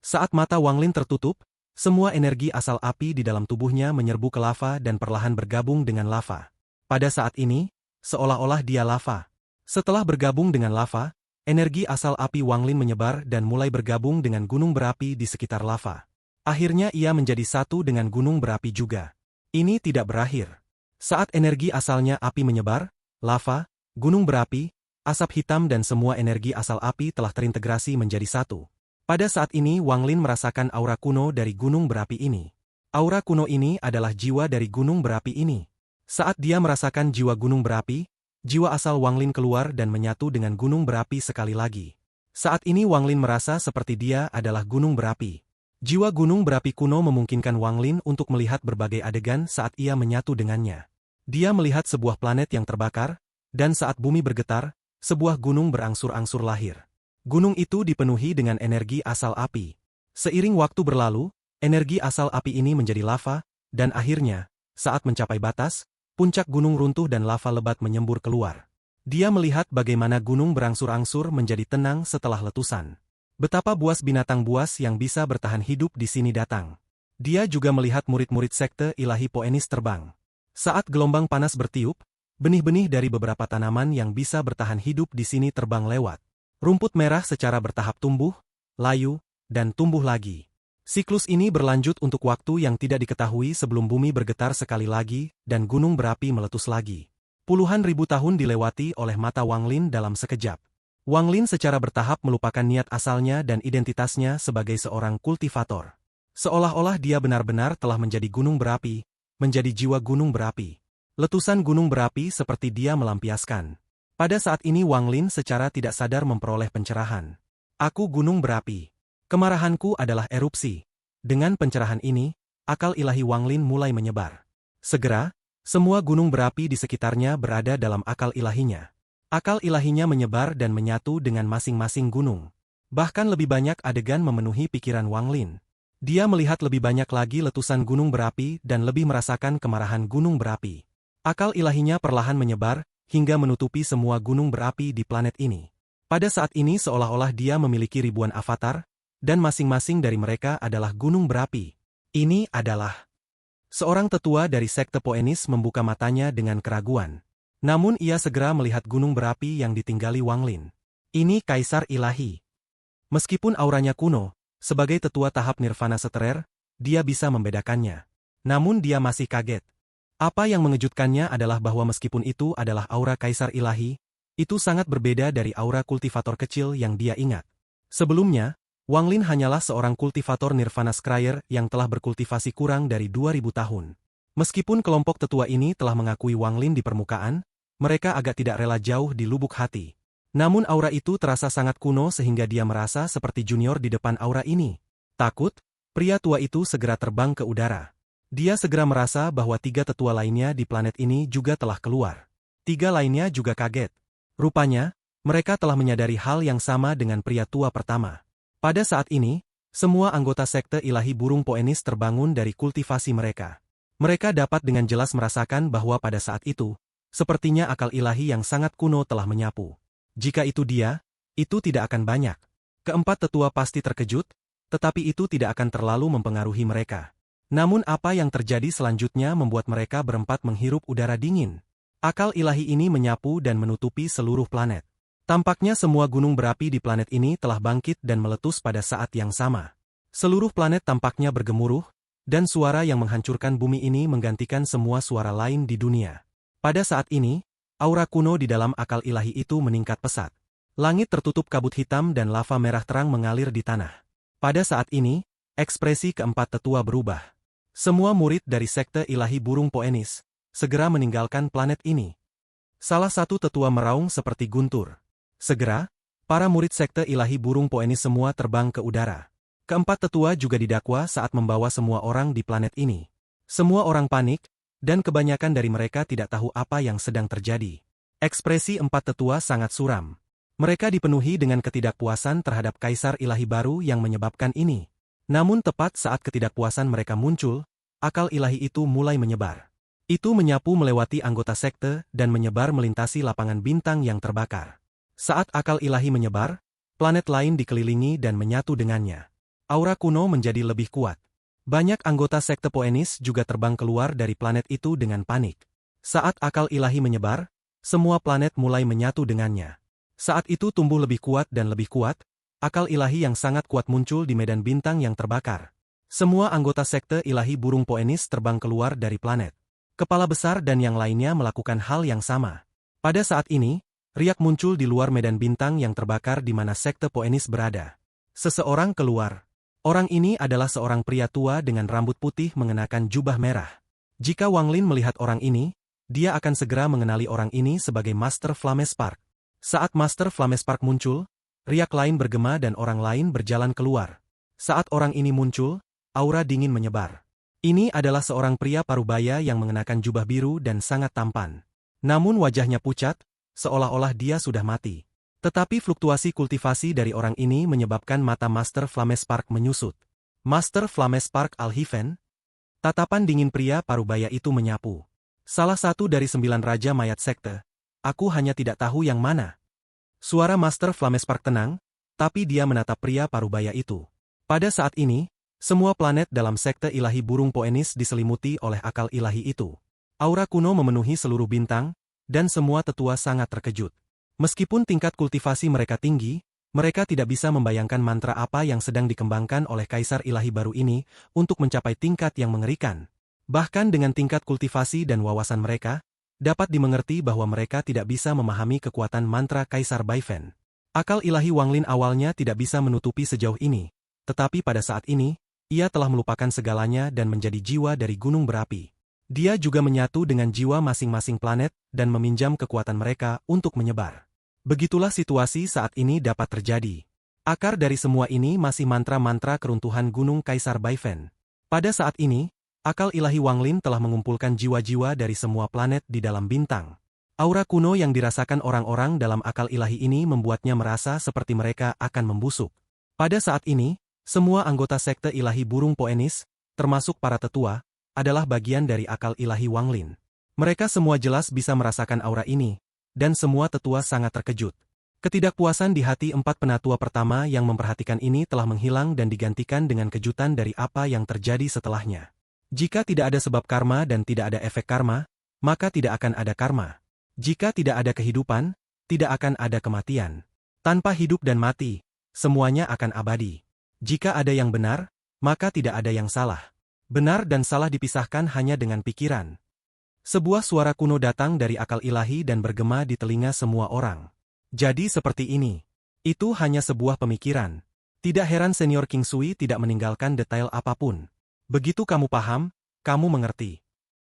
Saat mata Wang Lin tertutup, semua energi asal api di dalam tubuhnya menyerbu ke lava dan perlahan bergabung dengan lava. Pada saat ini, seolah-olah dia lava. Setelah bergabung dengan lava, energi asal api Wang Lin menyebar dan mulai bergabung dengan gunung berapi di sekitar lava. Akhirnya ia menjadi satu dengan gunung berapi juga. Ini tidak berakhir. Saat energi asalnya api menyebar, lava, gunung berapi, asap hitam dan semua energi asal api telah terintegrasi menjadi satu. Pada saat ini Wang Lin merasakan aura kuno dari gunung berapi ini. Aura kuno ini adalah jiwa dari gunung berapi ini. Saat dia merasakan jiwa gunung berapi, jiwa asal Wang Lin keluar dan menyatu dengan gunung berapi sekali lagi. Saat ini Wang Lin merasa seperti dia adalah gunung berapi. Jiwa gunung berapi kuno memungkinkan Wang Lin untuk melihat berbagai adegan saat ia menyatu dengannya. Dia melihat sebuah planet yang terbakar, dan saat bumi bergetar, sebuah gunung berangsur-angsur lahir. Gunung itu dipenuhi dengan energi asal api. Seiring waktu berlalu, energi asal api ini menjadi lava, dan akhirnya, saat mencapai batas, puncak gunung runtuh dan lava lebat menyembur keluar. Dia melihat bagaimana gunung berangsur-angsur menjadi tenang setelah letusan. Betapa buas binatang buas yang bisa bertahan hidup di sini datang. Dia juga melihat murid-murid sekte ilahi Poenis terbang. Saat gelombang panas bertiup, benih-benih dari beberapa tanaman yang bisa bertahan hidup di sini terbang lewat. Rumput merah secara bertahap tumbuh, layu, dan tumbuh lagi. Siklus ini berlanjut untuk waktu yang tidak diketahui sebelum bumi bergetar sekali lagi dan gunung berapi meletus lagi. Puluhan ribu tahun dilewati oleh mata Wang Lin dalam sekejap. Wang Lin secara bertahap melupakan niat asalnya dan identitasnya sebagai seorang kultivator. Seolah-olah dia benar-benar telah menjadi gunung berapi, menjadi jiwa gunung berapi. Letusan gunung berapi seperti dia melampiaskan. Pada saat ini Wang Lin secara tidak sadar memperoleh pencerahan. Aku gunung berapi. Kemarahanku adalah erupsi. Dengan pencerahan ini, akal ilahi Wang Lin mulai menyebar. Segera, semua gunung berapi di sekitarnya berada dalam akal ilahinya. Akal ilahinya menyebar dan menyatu dengan masing-masing gunung. Bahkan lebih banyak adegan memenuhi pikiran Wang Lin. Dia melihat lebih banyak lagi letusan gunung berapi dan lebih merasakan kemarahan gunung berapi. Akal ilahinya perlahan menyebar, hingga menutupi semua gunung berapi di planet ini. Pada saat ini seolah-olah dia memiliki ribuan avatar, dan masing-masing dari mereka adalah gunung berapi. Ini adalah... Seorang tetua dari sekte Poenis membuka matanya dengan keraguan. Namun ia segera melihat gunung berapi yang ditinggali Wang Lin. Ini Kaisar Ilahi. Meskipun auranya kuno, sebagai tetua tahap nirvana seterer, dia bisa membedakannya. Namun dia masih kaget. Apa yang mengejutkannya adalah bahwa meskipun itu adalah aura Kaisar Ilahi, itu sangat berbeda dari aura kultivator kecil yang dia ingat. Sebelumnya, Wang Lin hanyalah seorang kultivator nirvana scryer yang telah berkultivasi kurang dari 2000 tahun. Meskipun kelompok tetua ini telah mengakui Wang Lin di permukaan, mereka agak tidak rela jauh di lubuk hati. Namun aura itu terasa sangat kuno sehingga dia merasa seperti junior di depan aura ini. Takut, pria tua itu segera terbang ke udara. Dia segera merasa bahwa 3 tetua lainnya di planet ini juga telah keluar. 3 lainnya juga kaget. Rupanya, mereka telah menyadari hal yang sama dengan pria tua pertama. Pada saat ini, semua anggota sekte ilahi burung Poenis terbangun dari kultivasi mereka. Mereka dapat dengan jelas merasakan bahwa pada saat itu, sepertinya akal ilahi yang sangat kuno telah menyapu. Jika itu dia, itu tidak akan banyak. Keempat tetua pasti terkejut, tetapi itu tidak akan terlalu mempengaruhi mereka. Namun apa yang terjadi selanjutnya membuat mereka berempat menghirup udara dingin. Akal ilahi ini menyapu dan menutupi seluruh planet. Tampaknya semua gunung berapi di planet ini telah bangkit dan meletus pada saat yang sama. Seluruh planet tampaknya bergemuruh, dan suara yang menghancurkan bumi ini menggantikan semua suara lain di dunia. Pada saat ini, aura kuno di dalam akal ilahi itu meningkat pesat. Langit tertutup kabut hitam dan lava merah terang mengalir di tanah. Pada saat ini, ekspresi keempat tetua berubah. Semua murid dari sekte ilahi burung Poenis segera meninggalkan planet ini. Salah satu tetua meraung seperti guntur. Segera, para murid sekte ilahi burung Poenis semua terbang ke udara. Keempat tetua juga didakwa saat membawa semua orang di planet ini. Semua orang panik, dan kebanyakan dari mereka tidak tahu apa yang sedang terjadi. Ekspresi empat tetua sangat suram. Mereka dipenuhi dengan ketidakpuasan terhadap Kaisar Ilahi baru yang menyebabkan ini. Namun tepat saat ketidakpuasan mereka muncul, akal ilahi itu mulai menyebar. Itu menyapu melewati anggota sekte dan menyebar melintasi lapangan bintang yang terbakar. Saat akal ilahi menyebar, planet lain dikelilingi dan menyatu dengannya. Aura kuno menjadi lebih kuat. Banyak anggota sekte Poenis juga terbang keluar dari planet itu dengan panik. Saat akal ilahi menyebar, semua planet mulai menyatu dengannya. Saat itu tumbuh lebih kuat dan lebih kuat, akal ilahi yang sangat kuat muncul di medan bintang yang terbakar. Semua anggota sekte ilahi burung Poenis terbang keluar dari planet. Kepala besar dan yang lainnya melakukan hal yang sama. Pada saat ini, riak muncul di luar medan bintang yang terbakar di mana sekte Poenis berada. Seseorang keluar. Orang ini adalah seorang pria tua dengan rambut putih mengenakan jubah merah. Jika Wang Lin melihat orang ini, dia akan segera mengenali orang ini sebagai Master Flamespark. Saat Master Flamespark muncul, riak lain bergema dan orang lain berjalan keluar. Saat orang ini muncul, aura dingin menyebar. Ini adalah seorang pria parubaya yang mengenakan jubah biru dan sangat tampan. Namun wajahnya pucat, seolah-olah dia sudah mati. Tetapi fluktuasi kultivasi dari orang ini menyebabkan mata Master Flamespark menyusut. Master Flamespark Alhiven? Tatapan dingin pria parubaya itu menyapu. Salah satu dari 9 Raja Mayat Sekte. Aku hanya tidak tahu yang mana. Suara Master Flamespark tenang, tapi dia menatap pria parubaya itu. Pada saat ini, semua planet dalam sekte ilahi burung Poenis diselimuti oleh akal ilahi itu. Aura kuno memenuhi seluruh bintang, dan semua tetua sangat terkejut. Meskipun tingkat kultivasi mereka tinggi, mereka tidak bisa membayangkan mantra apa yang sedang dikembangkan oleh kaisar ilahi baru ini untuk mencapai tingkat yang mengerikan. Bahkan dengan tingkat kultivasi dan wawasan mereka, dapat dimengerti bahwa mereka tidak bisa memahami kekuatan mantra Kaisar Baifen. Akal ilahi Wanglin awalnya tidak bisa menutupi sejauh ini, tetapi pada saat ini, ia telah melupakan segalanya dan menjadi jiwa dari gunung berapi. Dia juga menyatu dengan jiwa masing-masing planet dan meminjam kekuatan mereka untuk menyebar. Begitulah situasi saat ini dapat terjadi. Akar dari semua ini masih mantra-mantra keruntuhan gunung Kaisar Baifen. Pada saat ini, akal ilahi Wanglin telah mengumpulkan jiwa-jiwa dari semua planet di dalam bintang. Aura kuno yang dirasakan orang-orang dalam akal ilahi ini membuatnya merasa seperti mereka akan membusuk. Pada saat ini, semua anggota sekte ilahi burung Poenis, termasuk para tetua, adalah bagian dari akal ilahi Wanglin. Mereka semua jelas bisa merasakan aura ini, dan semua tetua sangat terkejut. Ketidakpuasan di hati 4 penatua pertama yang memperhatikan ini telah menghilang dan digantikan dengan kejutan dari apa yang terjadi setelahnya. Jika tidak ada sebab karma dan tidak ada efek karma, maka tidak akan ada karma. Jika tidak ada kehidupan, tidak akan ada kematian. Tanpa hidup dan mati, semuanya akan abadi. Jika ada yang benar, maka tidak ada yang salah. Benar dan salah dipisahkan hanya dengan pikiran. Sebuah suara kuno datang dari akal ilahi dan bergema di telinga semua orang. Jadi seperti ini. Itu hanya sebuah pemikiran. Tidak heran Senior King Sui tidak meninggalkan detail apapun. Begitu kamu paham, kamu mengerti.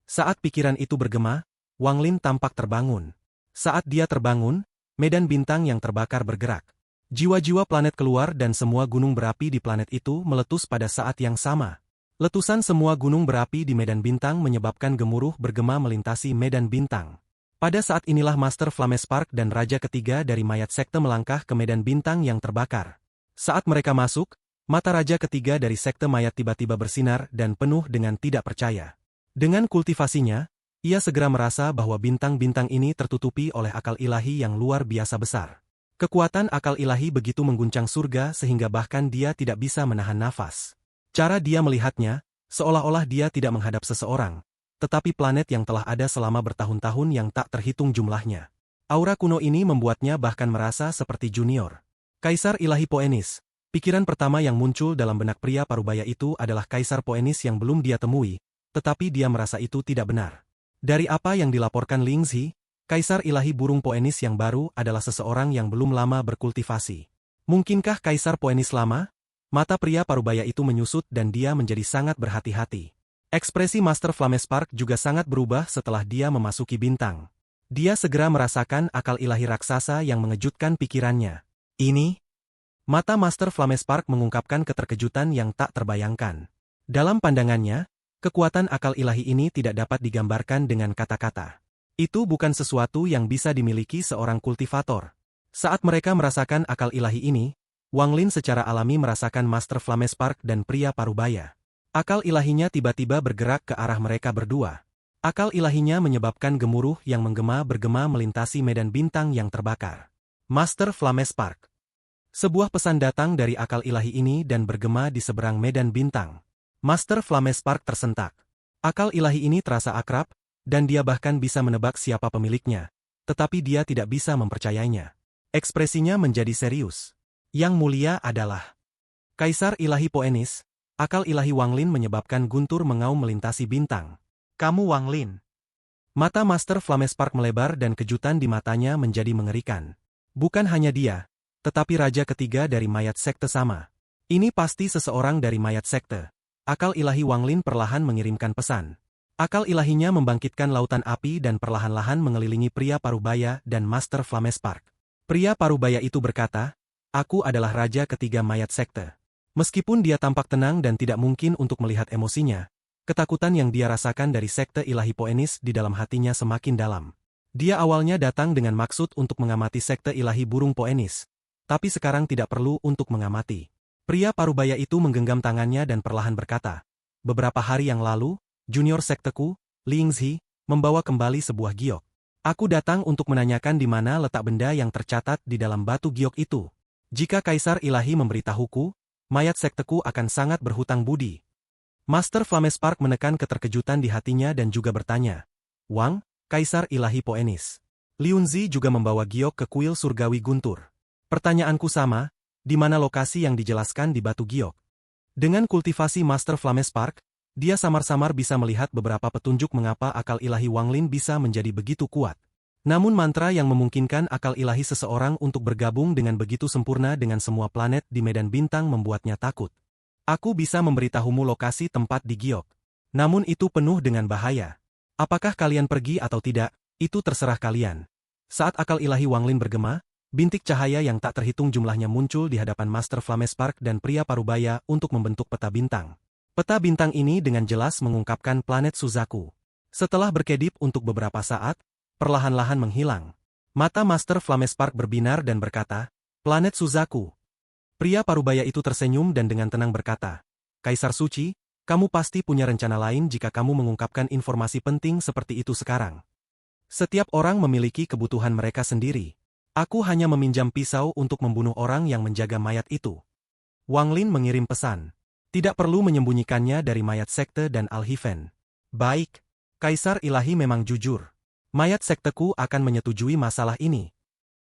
Saat pikiran itu bergema, Wanglin tampak terbangun. Saat dia terbangun, medan bintang yang terbakar bergerak. Jiwa-jiwa planet keluar dan semua gunung berapi di planet itu meletus pada saat yang sama. Letusan semua gunung berapi di medan bintang menyebabkan gemuruh bergema melintasi medan bintang. Pada saat inilah Master Flamespark dan Raja ketiga dari mayat sekte melangkah ke medan bintang yang terbakar. Saat mereka masuk, mata Raja ketiga dari sekte mayat tiba-tiba bersinar dan penuh dengan tidak percaya. Dengan kultivasinya, ia segera merasa bahwa bintang-bintang ini tertutupi oleh akal ilahi yang luar biasa besar. Kekuatan akal ilahi begitu mengguncang surga sehingga bahkan dia tidak bisa menahan nafas. Cara dia melihatnya, seolah-olah dia tidak menghadap seseorang, tetapi planet yang telah ada selama bertahun-tahun yang tak terhitung jumlahnya. Aura kuno ini membuatnya bahkan merasa seperti junior. Kaisar ilahi Poenis. Pikiran pertama yang muncul dalam benak pria parubaya itu adalah Kaisar Poenis yang belum dia temui, tetapi dia merasa itu tidak benar. Dari apa yang dilaporkan Lingzi, Kaisar ilahi burung Poenis yang baru adalah seseorang yang belum lama berkultivasi. Mungkinkah Kaisar Poenis lama? Mata pria parubaya itu menyusut dan dia menjadi sangat berhati-hati. Ekspresi Master Flamespark juga sangat berubah setelah dia memasuki bintang. Dia segera merasakan akal ilahi raksasa yang mengejutkan pikirannya. Ini? Mata Master Flamespark mengungkapkan keterkejutan yang tak terbayangkan. Dalam pandangannya, kekuatan akal ilahi ini tidak dapat digambarkan dengan kata-kata. Itu bukan sesuatu yang bisa dimiliki seorang kultivator. Saat mereka merasakan akal ilahi ini, Wanglin secara alami merasakan Master Flamespark dan pria parubaya. Akal ilahinya tiba-tiba bergerak ke arah mereka berdua. Akal ilahinya menyebabkan gemuruh yang bergema melintasi medan bintang yang terbakar. Master Flamespark. Sebuah pesan datang dari akal ilahi ini dan bergema di seberang medan bintang. Master Flamespark tersentak. Akal ilahi ini terasa akrab, dan dia bahkan bisa menebak siapa pemiliknya. Tetapi dia tidak bisa mempercayainya. Ekspresinya menjadi serius. Yang mulia adalah Kaisar ilahi Poenis. Akal ilahi Wanglin menyebabkan guntur mengaum melintasi bintang. Kamu Wanglin. Mata Master Flamespark melebar dan kejutan di matanya menjadi mengerikan. Bukan hanya dia, tetapi Raja ketiga dari mayat sekte sama. Ini pasti seseorang dari mayat sekte. Akal ilahi Wanglin perlahan mengirimkan pesan. Akal ilahinya membangkitkan lautan api dan perlahan-lahan mengelilingi pria parubaya dan Master Flamespark. Pria parubaya itu berkata, "Aku adalah Raja ketiga mayat sekte." Meskipun dia tampak tenang dan tidak mungkin untuk melihat emosinya, ketakutan yang dia rasakan dari sekte ilahi Poenis di dalam hatinya semakin dalam. Dia awalnya datang dengan maksud untuk mengamati sekte ilahi burung Poenis, tapi sekarang tidak perlu untuk mengamati. Pria parubaya itu menggenggam tangannya dan perlahan berkata, beberapa hari yang lalu, junior sekteku, Lingzhi, membawa kembali sebuah giok. Aku datang untuk menanyakan di mana letak benda yang tercatat di dalam batu giok itu. Jika Kaisar Ilahi memberitahuku, mayat sekteku akan sangat berhutang budi. Master Flamespark menekan keterkejutan di hatinya dan juga bertanya, Wang, Kaisar Ilahi Poenis. Liunzi juga membawa giok ke kuil surgawi guntur. Pertanyaanku sama, di mana lokasi yang dijelaskan di batu giok? Dengan kultivasi Master Flamespark, dia samar-samar bisa melihat beberapa petunjuk mengapa akal ilahi Wanglin bisa menjadi begitu kuat. Namun mantra yang memungkinkan akal ilahi seseorang untuk bergabung dengan begitu sempurna dengan semua planet di medan bintang membuatnya takut. Aku bisa memberitahumu lokasi tempat di giok. Namun itu penuh dengan bahaya. Apakah kalian pergi atau tidak, itu terserah kalian. Saat akal ilahi Wanglin bergema, bintik cahaya yang tak terhitung jumlahnya muncul di hadapan Master Flamespark dan pria parubaya untuk membentuk peta bintang. Peta bintang ini dengan jelas mengungkapkan planet Suzaku. Setelah berkedip untuk beberapa saat, perlahan-lahan menghilang. Mata Master Flamespark berbinar dan berkata, planet Suzaku. Pria parubaya itu tersenyum dan dengan tenang berkata, Kaisar Suci, kamu pasti punya rencana lain jika kamu mengungkapkan informasi penting seperti itu sekarang. Setiap orang memiliki kebutuhan mereka sendiri. Aku hanya meminjam pisau untuk membunuh orang yang menjaga mayat itu. Wanglin mengirim pesan. Tidak perlu menyembunyikannya dari mayat sekte dan Alhiven. Baik, Kaisar Ilahi memang jujur. Mayat sekteku akan menyetujui masalah ini.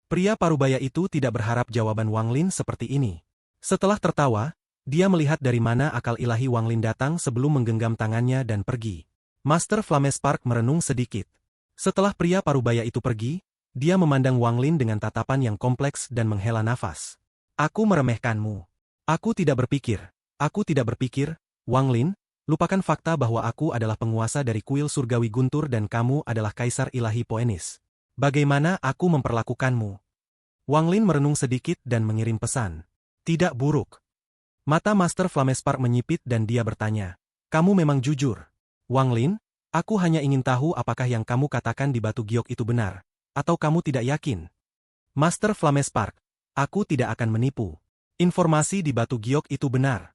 Pria parubaya itu tidak berharap jawaban Wanglin seperti ini. Setelah tertawa, dia melihat dari mana akal ilahi Wanglin datang sebelum menggenggam tangannya dan pergi. Master Flamespark merenung sedikit. Setelah pria parubaya itu pergi, dia memandang Wanglin dengan tatapan yang kompleks dan menghela nafas. Aku meremehkanmu. Aku tidak berpikir, Wanglin, lupakan fakta bahwa aku adalah penguasa dari kuil surgawi guntur dan kamu adalah Kaisar Ilahi Poenis. Bagaimana aku memperlakukanmu? Wanglin merenung sedikit dan mengirim pesan. Tidak buruk. Mata Master Flamespark menyipit dan dia bertanya, kamu memang jujur. Wanglin, aku hanya ingin tahu apakah yang kamu katakan di batu giok itu benar, atau kamu tidak yakin? Master Flamespark, aku tidak akan menipu. Informasi di batu giok itu benar.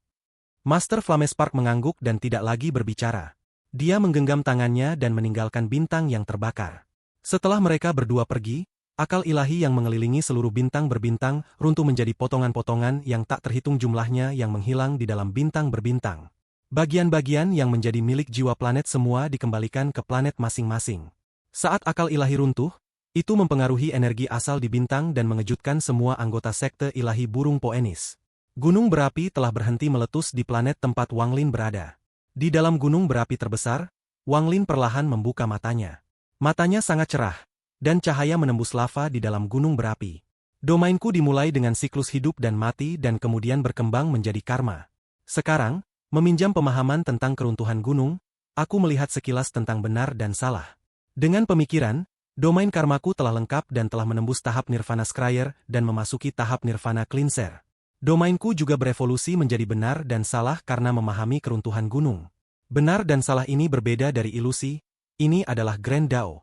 Master Flamespark mengangguk dan tidak lagi berbicara. Dia menggenggam tangannya dan meninggalkan bintang yang terbakar. Setelah mereka berdua pergi, akal ilahi yang mengelilingi seluruh bintang berbintang runtuh menjadi potongan-potongan yang tak terhitung jumlahnya yang menghilang di dalam bintang berbintang. Bagian-bagian yang menjadi milik jiwa planet semua dikembalikan ke planet masing-masing. Saat akal ilahi runtuh, itu mempengaruhi energi asal di bintang dan mengejutkan semua anggota sekte ilahi burung Poenis. Gunung berapi telah berhenti meletus di planet tempat Wanglin berada. Di dalam gunung berapi terbesar, Wanglin perlahan membuka matanya. Matanya sangat cerah, dan cahaya menembus lava di dalam gunung berapi. Domainku dimulai dengan siklus hidup dan mati dan kemudian berkembang menjadi karma. Sekarang, meminjam pemahaman tentang keruntuhan gunung, aku melihat sekilas tentang benar dan salah. Dengan pemikiran, domain karmaku telah lengkap dan telah menembus tahap Nirvana Scryer dan memasuki tahap Nirvana Cleanser. Domainku juga berevolusi menjadi benar dan salah karena memahami keruntuhan gunung. Benar dan salah ini berbeda dari ilusi, ini adalah Grand Dao.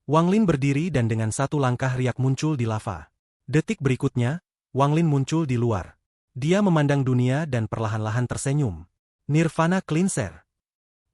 Wanglin berdiri dan dengan satu langkah riak muncul di lava. Detik berikutnya, Wanglin muncul di luar. Dia memandang dunia dan perlahan-lahan tersenyum. Nirvana Cleanser.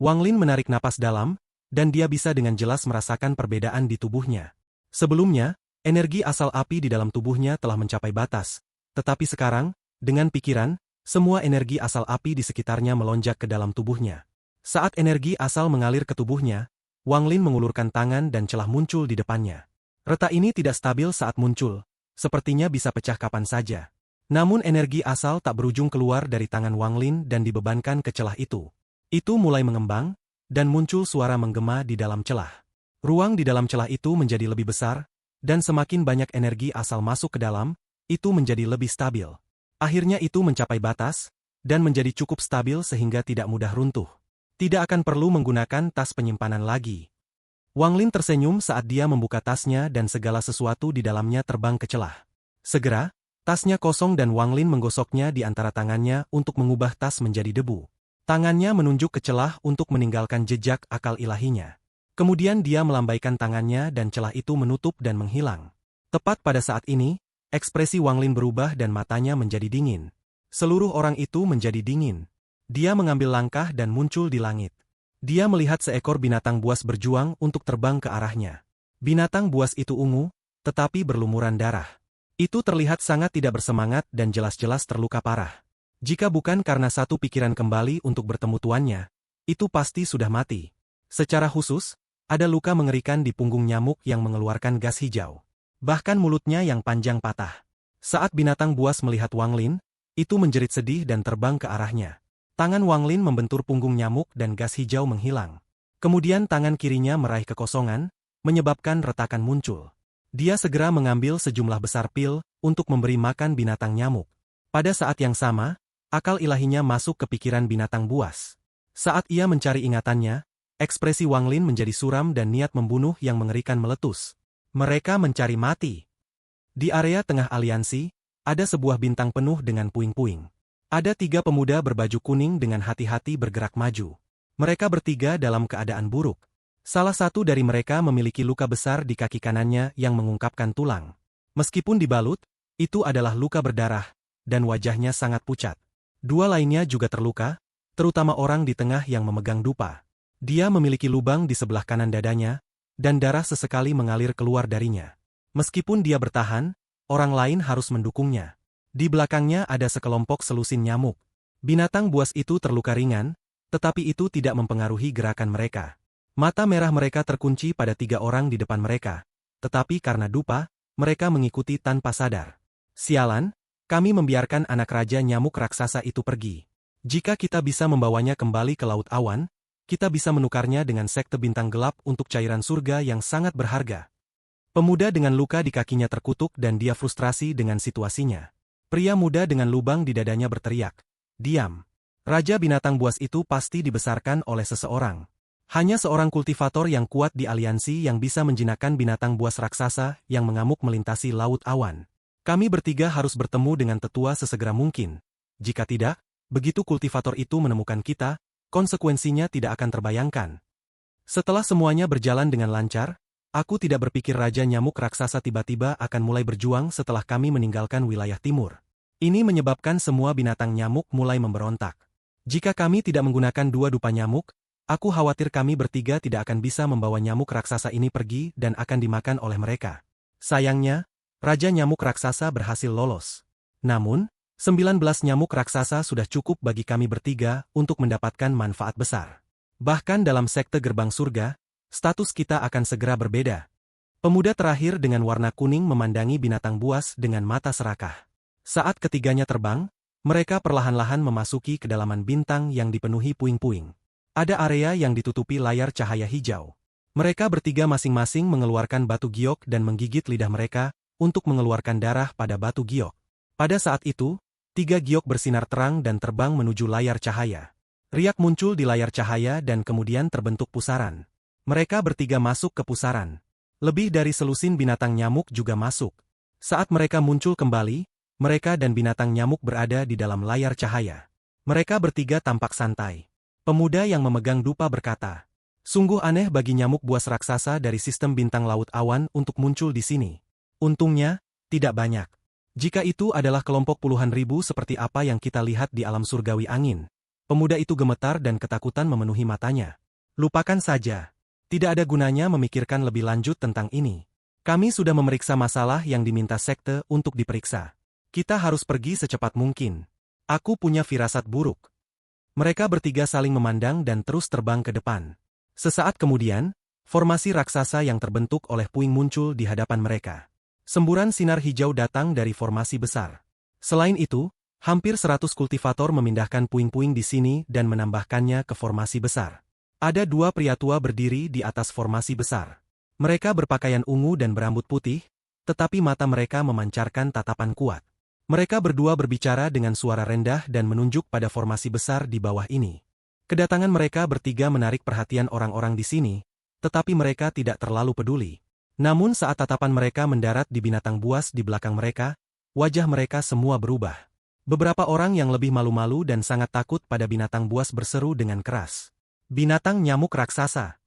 Wanglin menarik napas dalam, dan dia bisa dengan jelas merasakan perbedaan di tubuhnya. Sebelumnya, energi asal api di dalam tubuhnya telah mencapai batas. Tetapi sekarang, dengan pikiran, semua energi asal api di sekitarnya melonjak ke dalam tubuhnya. Saat energi asal mengalir ke tubuhnya, Wanglin mengulurkan tangan dan celah muncul di depannya. Retak ini tidak stabil saat muncul, sepertinya bisa pecah kapan saja. Namun energi asal tak berujung keluar dari tangan Wanglin dan dibebankan ke celah itu. Itu mulai mengembang, dan muncul suara menggema di dalam celah. Ruang di dalam celah itu menjadi lebih besar, dan semakin banyak energi asal masuk ke dalam, itu menjadi lebih stabil. Akhirnya itu mencapai batas, dan menjadi cukup stabil sehingga tidak mudah runtuh. Tidak akan perlu menggunakan tas penyimpanan lagi. Wanglin tersenyum saat dia membuka tasnya dan segala sesuatu di dalamnya terbang ke celah. Segera, tasnya kosong dan Wanglin menggosoknya di antara tangannya untuk mengubah tas menjadi debu. Tangannya menunjuk ke celah untuk meninggalkan jejak akal ilahinya. Kemudian dia melambaikan tangannya dan celah itu menutup dan menghilang. Tepat pada saat ini, ekspresi Wang Lin berubah dan matanya menjadi dingin. Seluruh orang itu menjadi dingin. Dia mengambil langkah dan muncul di langit. Dia melihat seekor binatang buas berjuang untuk terbang ke arahnya. Binatang buas itu ungu, tetapi berlumuran darah. Itu terlihat sangat tidak bersemangat dan jelas-jelas terluka parah. Jika bukan karena satu pikiran kembali untuk bertemu tuannya, itu pasti sudah mati. Secara khusus, ada luka mengerikan di punggung nyamuk yang mengeluarkan gas hijau. Bahkan mulutnya yang panjang patah. Saat binatang buas melihat Wang Lin, itu menjerit sedih dan terbang ke arahnya. Tangan Wang Lin membentur punggung nyamuk dan gas hijau menghilang. Kemudian tangan kirinya meraih kekosongan, menyebabkan retakan muncul. Dia segera mengambil sejumlah besar pil untuk memberi makan binatang nyamuk. Pada saat yang sama, akal ilahinya masuk ke pikiran binatang buas. Saat ia mencari ingatannya, ekspresi Wang Lin menjadi suram dan niat membunuh yang mengerikan meletus. Mereka mencari mati. Di area tengah aliansi, ada sebuah bintang penuh dengan puing-puing. Ada 3 pemuda berbaju kuning dengan hati-hati bergerak maju. Mereka bertiga dalam keadaan buruk. Salah satu dari mereka memiliki luka besar di kaki kanannya yang mengungkapkan tulang. Meskipun dibalut, itu adalah luka berdarah, dan wajahnya sangat pucat. 2 lainnya juga terluka, terutama orang di tengah yang memegang dupa. Dia memiliki lubang di sebelah kanan dadanya, dan darah sesekali mengalir keluar darinya. Meskipun dia bertahan, orang lain harus mendukungnya. Di belakangnya ada sekelompok selusin nyamuk. Binatang buas itu terluka ringan, tetapi itu tidak mempengaruhi gerakan mereka. Mata merah mereka terkunci pada 3 orang di depan mereka, tetapi karena dupa, mereka mengikuti tanpa sadar. Sialan, kami membiarkan anak raja nyamuk raksasa itu pergi. Jika kita bisa membawanya kembali ke Laut Awan, kita bisa menukarnya dengan sekte bintang gelap untuk cairan surga yang sangat berharga. Pemuda dengan luka di kakinya terkutuk dan dia frustrasi dengan situasinya. Pria muda dengan lubang di dadanya berteriak, "Diam! Raja binatang buas itu pasti dibesarkan oleh seseorang. Hanya seorang kultivator yang kuat di aliansi yang bisa menjinakkan binatang buas raksasa yang mengamuk melintasi Laut Awan. Kami bertiga harus bertemu dengan tetua sesegera mungkin. Jika tidak, begitu kultivator itu menemukan kita, konsekuensinya tidak akan terbayangkan." Setelah semuanya berjalan dengan lancar, aku tidak berpikir Raja Nyamuk Raksasa tiba-tiba akan mulai berjuang setelah kami meninggalkan wilayah timur. Ini menyebabkan semua binatang nyamuk mulai memberontak. Jika kami tidak menggunakan 2 dupa nyamuk, aku khawatir kami bertiga tidak akan bisa membawa nyamuk raksasa ini pergi dan akan dimakan oleh mereka. Sayangnya, Raja Nyamuk Raksasa berhasil lolos. Namun, 19 nyamuk raksasa sudah cukup bagi kami bertiga untuk mendapatkan manfaat besar. Bahkan dalam sekte gerbang surga, status kita akan segera berbeda. Pemuda terakhir dengan warna kuning memandangi binatang buas dengan mata serakah. Saat ketiganya terbang, mereka perlahan-lahan memasuki kedalaman bintang yang dipenuhi puing-puing. Ada area yang ditutupi layar cahaya hijau. Mereka bertiga masing-masing mengeluarkan batu giok dan menggigit lidah mereka untuk mengeluarkan darah pada batu giok. Pada saat itu, 3 giok bersinar terang dan terbang menuju layar cahaya. Riak muncul di layar cahaya dan kemudian terbentuk pusaran. Mereka bertiga masuk ke pusaran. Lebih dari selusin binatang nyamuk juga masuk. Saat mereka muncul kembali, mereka dan binatang nyamuk berada di dalam layar cahaya. Mereka bertiga tampak santai. Pemuda yang memegang dupa berkata, "Sungguh aneh bagi nyamuk buas raksasa dari sistem bintang Laut Awan untuk muncul di sini. Untungnya, tidak banyak. Jika itu adalah kelompok puluhan ribu seperti apa yang kita lihat di alam surgawi angin." Pemuda itu gemetar dan ketakutan memenuhi matanya. "Lupakan saja. Tidak ada gunanya memikirkan lebih lanjut tentang ini. Kami sudah memeriksa masalah yang diminta sekte untuk diperiksa. Kita harus pergi secepat mungkin. Aku punya firasat buruk." Mereka bertiga saling memandang dan terus terbang ke depan. Sesaat kemudian, formasi raksasa yang terbentuk oleh puing muncul di hadapan mereka. Semburan sinar hijau datang dari formasi besar. Selain itu, hampir 100 kultivator memindahkan puing-puing di sini dan menambahkannya ke formasi besar. Ada 2 pria tua berdiri di atas formasi besar. Mereka berpakaian ungu dan berambut putih, tetapi mata mereka memancarkan tatapan kuat. Mereka berdua berbicara dengan suara rendah dan menunjuk pada formasi besar di bawah ini. Kedatangan mereka bertiga menarik perhatian orang-orang di sini, tetapi mereka tidak terlalu peduli. Namun saat tatapan mereka mendarat di binatang buas di belakang mereka, wajah mereka semua berubah. Beberapa orang yang lebih malu-malu dan sangat takut pada binatang buas berseru dengan keras, "Binatang nyamuk raksasa!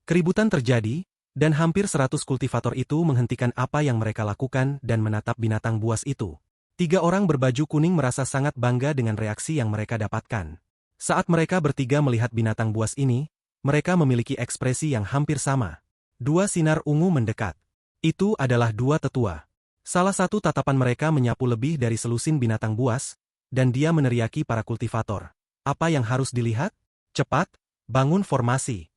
Keributan terjadi, dan hampir 100 kultivator itu menghentikan apa yang mereka lakukan dan menatap binatang buas itu. 3 orang berbaju kuning merasa sangat bangga dengan reaksi yang mereka dapatkan. Saat mereka bertiga melihat binatang buas ini, mereka memiliki ekspresi yang hampir sama. 2 sinar ungu mendekat. Itu adalah 2 tetua. Salah satu tatapan mereka menyapu lebih dari selusin binatang buas, dan dia meneriaki para kultivator. Apa yang harus dilihat? Cepat, bangun formasi.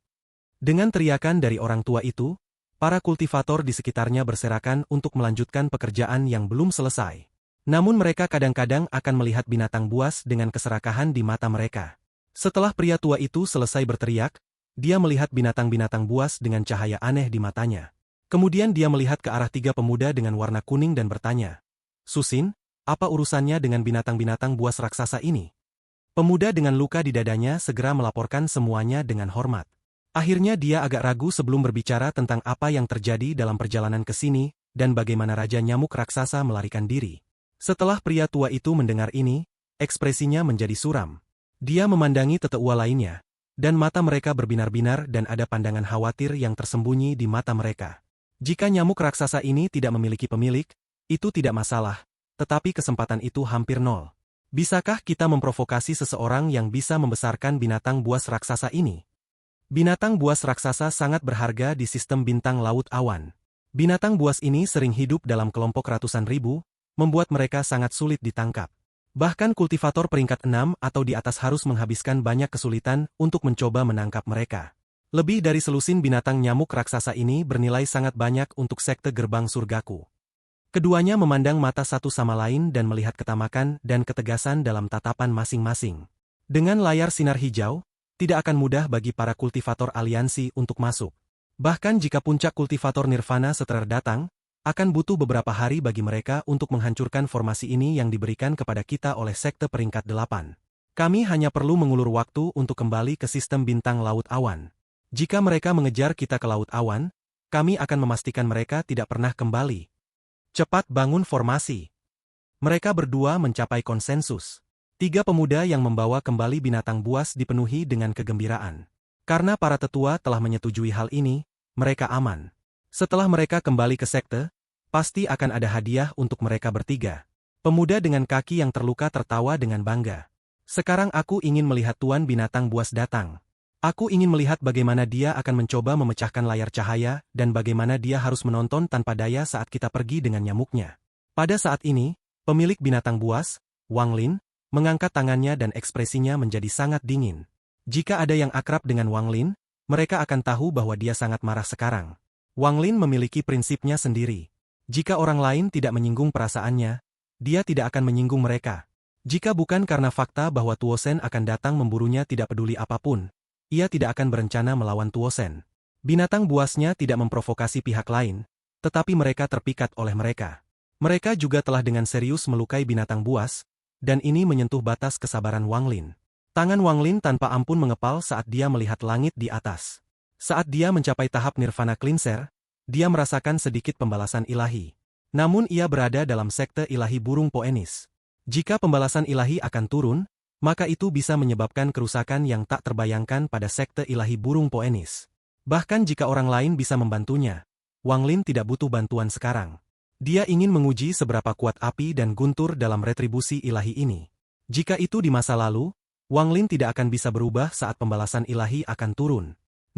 Dengan teriakan dari orang tua itu, para kultivator di sekitarnya berserakan untuk melanjutkan pekerjaan yang belum selesai. Namun mereka kadang-kadang akan melihat binatang buas dengan keserakahan di mata mereka. Setelah pria tua itu selesai berteriak, dia melihat binatang-binatang buas dengan cahaya aneh di matanya. Kemudian dia melihat ke arah 3 pemuda dengan warna kuning dan bertanya, "Susin, apa urusannya dengan binatang-binatang buas raksasa ini?" Pemuda dengan luka di dadanya segera melaporkan semuanya dengan hormat. Akhirnya dia agak ragu sebelum berbicara tentang apa yang terjadi dalam perjalanan ke sini, dan bagaimana Raja Nyamuk Raksasa melarikan diri. Setelah pria tua itu mendengar ini, ekspresinya menjadi suram. Dia memandangi tetua lainnya, dan mata mereka berbinar-binar dan ada pandangan khawatir yang tersembunyi di mata mereka. Jika nyamuk raksasa ini tidak memiliki pemilik, itu tidak masalah, tetapi kesempatan itu hampir nol. Bisakah kita memprovokasi seseorang yang bisa membesarkan binatang buas raksasa ini? Binatang buas raksasa sangat berharga di sistem bintang laut awan. Binatang buas ini sering hidup dalam kelompok ratusan ribu, membuat mereka sangat sulit ditangkap. Bahkan kultivator peringkat 6 atau di atas harus menghabiskan banyak kesulitan untuk mencoba menangkap mereka. Lebih dari selusin binatang nyamuk raksasa ini bernilai sangat banyak untuk sekte gerbang surgaku. Keduanya memandang mata satu sama lain dan melihat ketamakan dan ketegasan dalam tatapan masing-masing. Dengan layar sinar hijau, tidak akan mudah bagi para kultivator aliansi untuk masuk. Bahkan jika puncak kultivator Nirvana setelah datang, akan butuh beberapa hari bagi mereka untuk menghancurkan formasi ini yang diberikan kepada kita oleh sekte peringkat 8. Kami hanya perlu mengulur waktu untuk kembali ke sistem bintang laut awan. Jika mereka mengejar kita ke laut awan, kami akan memastikan mereka tidak pernah kembali. Cepat bangun formasi. Mereka berdua mencapai konsensus. 3 pemuda yang membawa kembali binatang buas dipenuhi dengan kegembiraan. Karena para tetua telah menyetujui hal ini, mereka aman. Setelah mereka kembali ke sekte, pasti akan ada hadiah untuk mereka bertiga. Pemuda dengan kaki yang terluka tertawa dengan bangga. Sekarang aku ingin melihat tuan binatang buas datang. Aku ingin melihat bagaimana dia akan mencoba memecahkan layar cahaya dan bagaimana dia harus menonton tanpa daya saat kita pergi dengan nyamuknya. Pada saat ini, pemilik binatang buas, Wang Lin, mengangkat tangannya dan ekspresinya menjadi sangat dingin. Jika ada yang akrab dengan Wang Lin, mereka akan tahu bahwa dia sangat marah sekarang. Wang Lin memiliki prinsipnya sendiri. Jika orang lain tidak menyinggung perasaannya, dia tidak akan menyinggung mereka. Jika bukan karena fakta bahwa Tuo Shen akan datang memburunya tidak peduli apapun, ia tidak akan berencana melawan Tuo Shen. Binatang buasnya tidak memprovokasi pihak lain, tetapi mereka terpikat oleh mereka. Mereka juga telah dengan serius melukai binatang buas, dan ini menyentuh batas kesabaran Wang Lin. Tangan Wang Lin tanpa ampun mengepal saat dia melihat langit di atas. Saat dia mencapai tahap Nirvana Cleanser, dia merasakan sedikit pembalasan ilahi. Namun ia berada dalam sekte ilahi burung Poenis. Jika pembalasan ilahi akan turun, maka itu bisa menyebabkan kerusakan yang tak terbayangkan pada sekte ilahi burung Poenis. Bahkan jika orang lain bisa membantunya, Wang Lin tidak butuh bantuan sekarang. Dia ingin menguji seberapa kuat api dan guntur dalam retribusi ilahi ini. Jika itu di masa lalu, Wang Lin tidak akan bisa berubah saat pembalasan ilahi akan turun.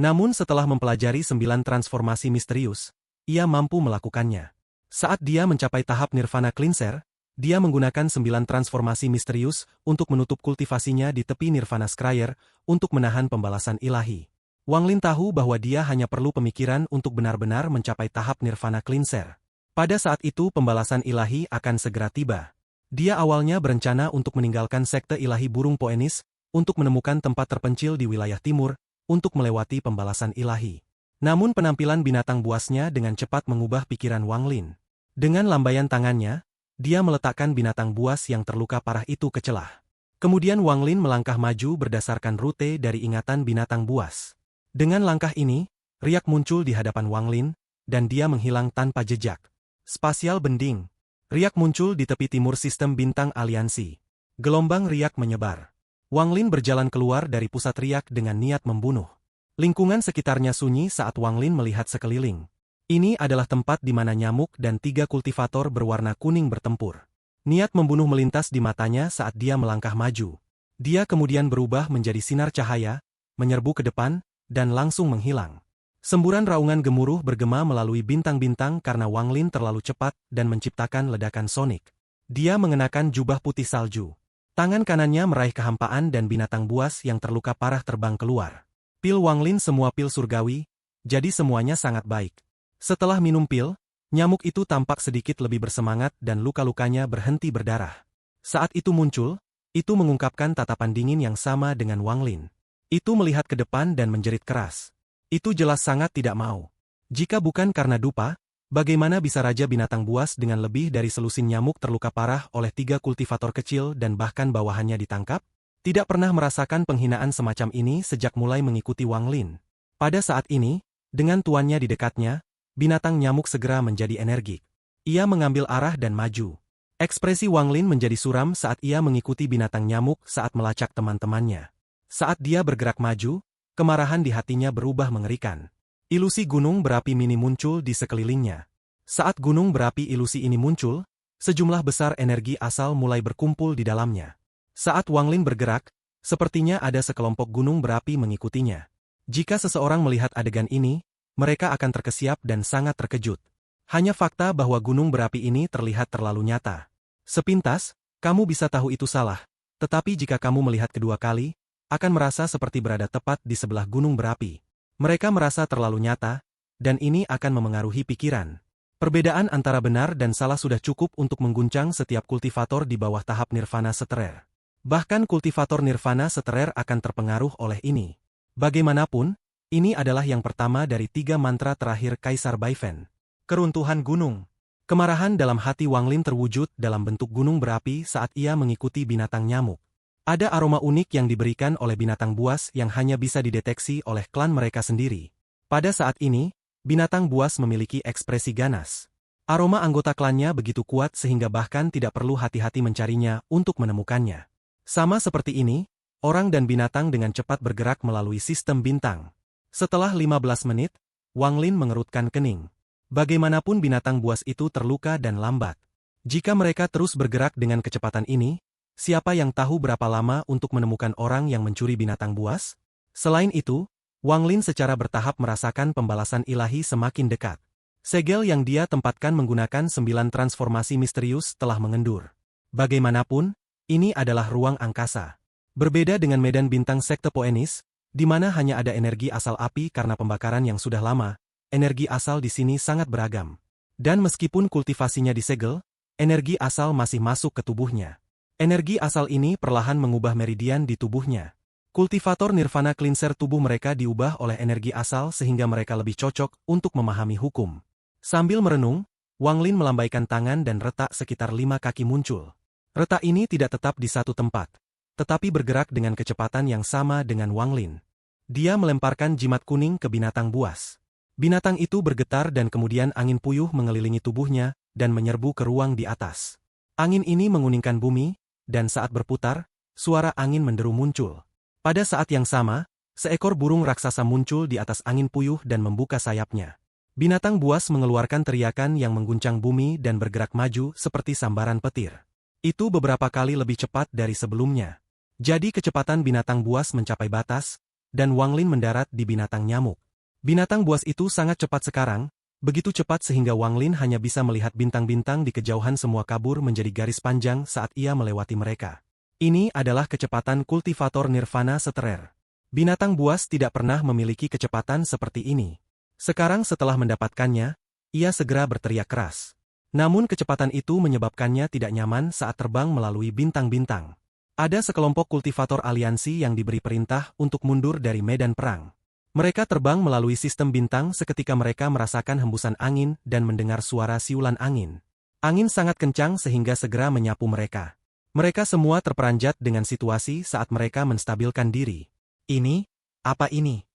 Namun setelah mempelajari 9 transformasi misterius, ia mampu melakukannya. Saat dia mencapai tahap Nirvana Cleanser, dia menggunakan 9 transformasi misterius untuk menutup kultivasinya di tepi Nirvana Scryer untuk menahan pembalasan ilahi. Wang Lin tahu bahwa dia hanya perlu pemikiran untuk benar-benar mencapai tahap Nirvana Cleanser. Pada saat itu pembalasan ilahi akan segera tiba. Dia awalnya berencana untuk meninggalkan sekte ilahi burung Poenis untuk menemukan tempat terpencil di wilayah timur, untuk melewati pembalasan ilahi. Namun penampilan binatang buasnya dengan cepat mengubah pikiran Wang Lin. Dengan lambaian tangannya, dia meletakkan binatang buas yang terluka parah itu ke celah. Kemudian Wang Lin melangkah maju berdasarkan rute dari ingatan binatang buas. Dengan langkah ini, riak muncul di hadapan Wang Lin, dan dia menghilang tanpa jejak. Spasial bending. Riak muncul di tepi timur sistem bintang aliansi. Gelombang riak menyebar. Wang Lin berjalan keluar dari pusat riak dengan niat membunuh. Lingkungan sekitarnya sunyi saat Wang Lin melihat sekeliling. Ini adalah tempat di mana nyamuk dan 3 kultivator berwarna kuning bertempur. Niat membunuh melintas di matanya saat dia melangkah maju. Dia kemudian berubah menjadi sinar cahaya, menyerbu ke depan, dan langsung menghilang. Semburan raungan gemuruh bergema melalui bintang-bintang karena Wang Lin terlalu cepat dan menciptakan ledakan sonik. Dia mengenakan jubah putih salju. Tangan kanannya meraih kehampaan dan binatang buas yang terluka parah terbang keluar. Pil Wang Lin semua pil surgawi, jadi semuanya sangat baik. Setelah minum pil, nyamuk itu tampak sedikit lebih bersemangat dan luka-lukanya berhenti berdarah. Saat itu muncul, itu mengungkapkan tatapan dingin yang sama dengan Wang Lin. Itu melihat ke depan dan menjerit keras. Itu jelas sangat tidak mau. Jika bukan karena dupa, bagaimana bisa Raja Binatang Buas dengan lebih dari selusin nyamuk terluka parah oleh 3 kultivator kecil dan bahkan bawahannya ditangkap? Tidak pernah merasakan penghinaan semacam ini sejak mulai mengikuti Wang Lin. Pada saat ini, dengan tuannya di dekatnya, binatang nyamuk segera menjadi energik. Ia mengambil arah dan maju. Ekspresi Wang Lin menjadi suram saat ia mengikuti binatang nyamuk saat melacak teman-temannya. Saat dia bergerak maju, kemarahan di hatinya berubah mengerikan. Ilusi gunung berapi mini muncul di sekelilingnya. Saat gunung berapi ilusi ini muncul, sejumlah besar energi asal mulai berkumpul di dalamnya. Saat Wang Lin bergerak, sepertinya ada sekelompok gunung berapi mengikutinya. Jika seseorang melihat adegan ini, mereka akan terkesiap dan sangat terkejut. Hanya fakta bahwa gunung berapi ini terlihat terlalu nyata. Sepintas, kamu bisa tahu itu salah, tetapi jika kamu melihat kedua kali, akan merasa seperti berada tepat di sebelah gunung berapi. Mereka merasa terlalu nyata, dan ini akan memengaruhi pikiran. Perbedaan antara benar dan salah sudah cukup untuk mengguncang setiap kultivator di bawah tahap nirvana seterer. Bahkan kultivator nirvana seterer akan terpengaruh oleh ini. Bagaimanapun, ini adalah yang pertama dari 3 mantra terakhir Kaisar Baifen. Keruntuhan gunung. Kemarahan dalam hati Wang Lin terwujud dalam bentuk gunung berapi saat ia mengikuti binatang nyamuk. Ada aroma unik yang diberikan oleh binatang buas yang hanya bisa dideteksi oleh klan mereka sendiri. Pada saat ini, binatang buas memiliki ekspresi ganas. Aroma anggota klannya begitu kuat sehingga bahkan tidak perlu hati-hati mencarinya untuk menemukannya. Sama seperti ini, orang dan binatang dengan cepat bergerak melalui sistem bintang. Setelah 15 menit, Wang Lin mengerutkan kening. Bagaimanapun binatang buas itu terluka dan lambat. Jika mereka terus bergerak dengan kecepatan ini, siapa yang tahu berapa lama untuk menemukan orang yang mencuri binatang buas? Selain itu, Wang Lin secara bertahap merasakan pembalasan ilahi semakin dekat. Segel yang dia tempatkan menggunakan 9 transformasi misterius telah mengendur. Bagaimanapun, ini adalah ruang angkasa. Berbeda dengan medan bintang sekte Poenis, di mana hanya ada energi asal api karena pembakaran yang sudah lama, energi asal di sini sangat beragam. Dan meskipun kultivasinya disegel, energi asal masih masuk ke tubuhnya. Energi asal ini perlahan mengubah meridian di tubuhnya. Kultivator nirvana cleanser tubuh mereka diubah oleh energi asal sehingga mereka lebih cocok untuk memahami hukum. Sambil merenung, Wang Lin melambaikan tangan dan retak sekitar 5 kaki muncul. Retak ini tidak tetap di satu tempat, tetapi bergerak dengan kecepatan yang sama dengan Wang Lin. Dia melemparkan jimat kuning ke binatang buas. Binatang itu bergetar dan kemudian angin puyuh mengelilingi tubuhnya dan menyerbu ke ruang di atas. Angin ini menguningkan bumi, dan saat berputar, suara angin menderu muncul. Pada saat yang sama, seekor burung raksasa muncul di atas angin puyuh dan membuka sayapnya. Binatang buas mengeluarkan teriakan yang mengguncang bumi dan bergerak maju seperti sambaran petir. Itu beberapa kali lebih cepat dari sebelumnya. Jadi kecepatan binatang buas mencapai batas, dan Wang Lin mendarat di binatang nyamuk. Binatang buas itu sangat cepat sekarang, begitu cepat sehingga Wang Lin hanya bisa melihat bintang-bintang di kejauhan semua kabur menjadi garis panjang saat ia melewati mereka. Ini adalah kecepatan kultivator nirvana seterer. Binatang buas tidak pernah memiliki kecepatan seperti ini. Sekarang setelah mendapatkannya, ia segera berteriak keras. Namun kecepatan itu menyebabkannya tidak nyaman saat terbang melalui bintang-bintang. Ada sekelompok kultivator aliansi yang diberi perintah untuk mundur dari medan perang. Mereka terbang melalui sistem bintang seketika mereka merasakan hembusan angin dan mendengar suara siulan angin. Angin sangat kencang sehingga segera menyapu mereka. Mereka semua terperanjat dengan situasi saat mereka menstabilkan diri. Ini? Apa ini?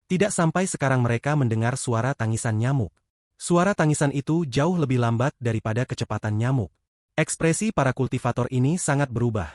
Tidak sampai sekarang mereka mendengar suara tangisan nyamuk. Suara tangisan itu jauh lebih lambat daripada kecepatan nyamuk. Ekspresi para kultivator ini sangat berubah.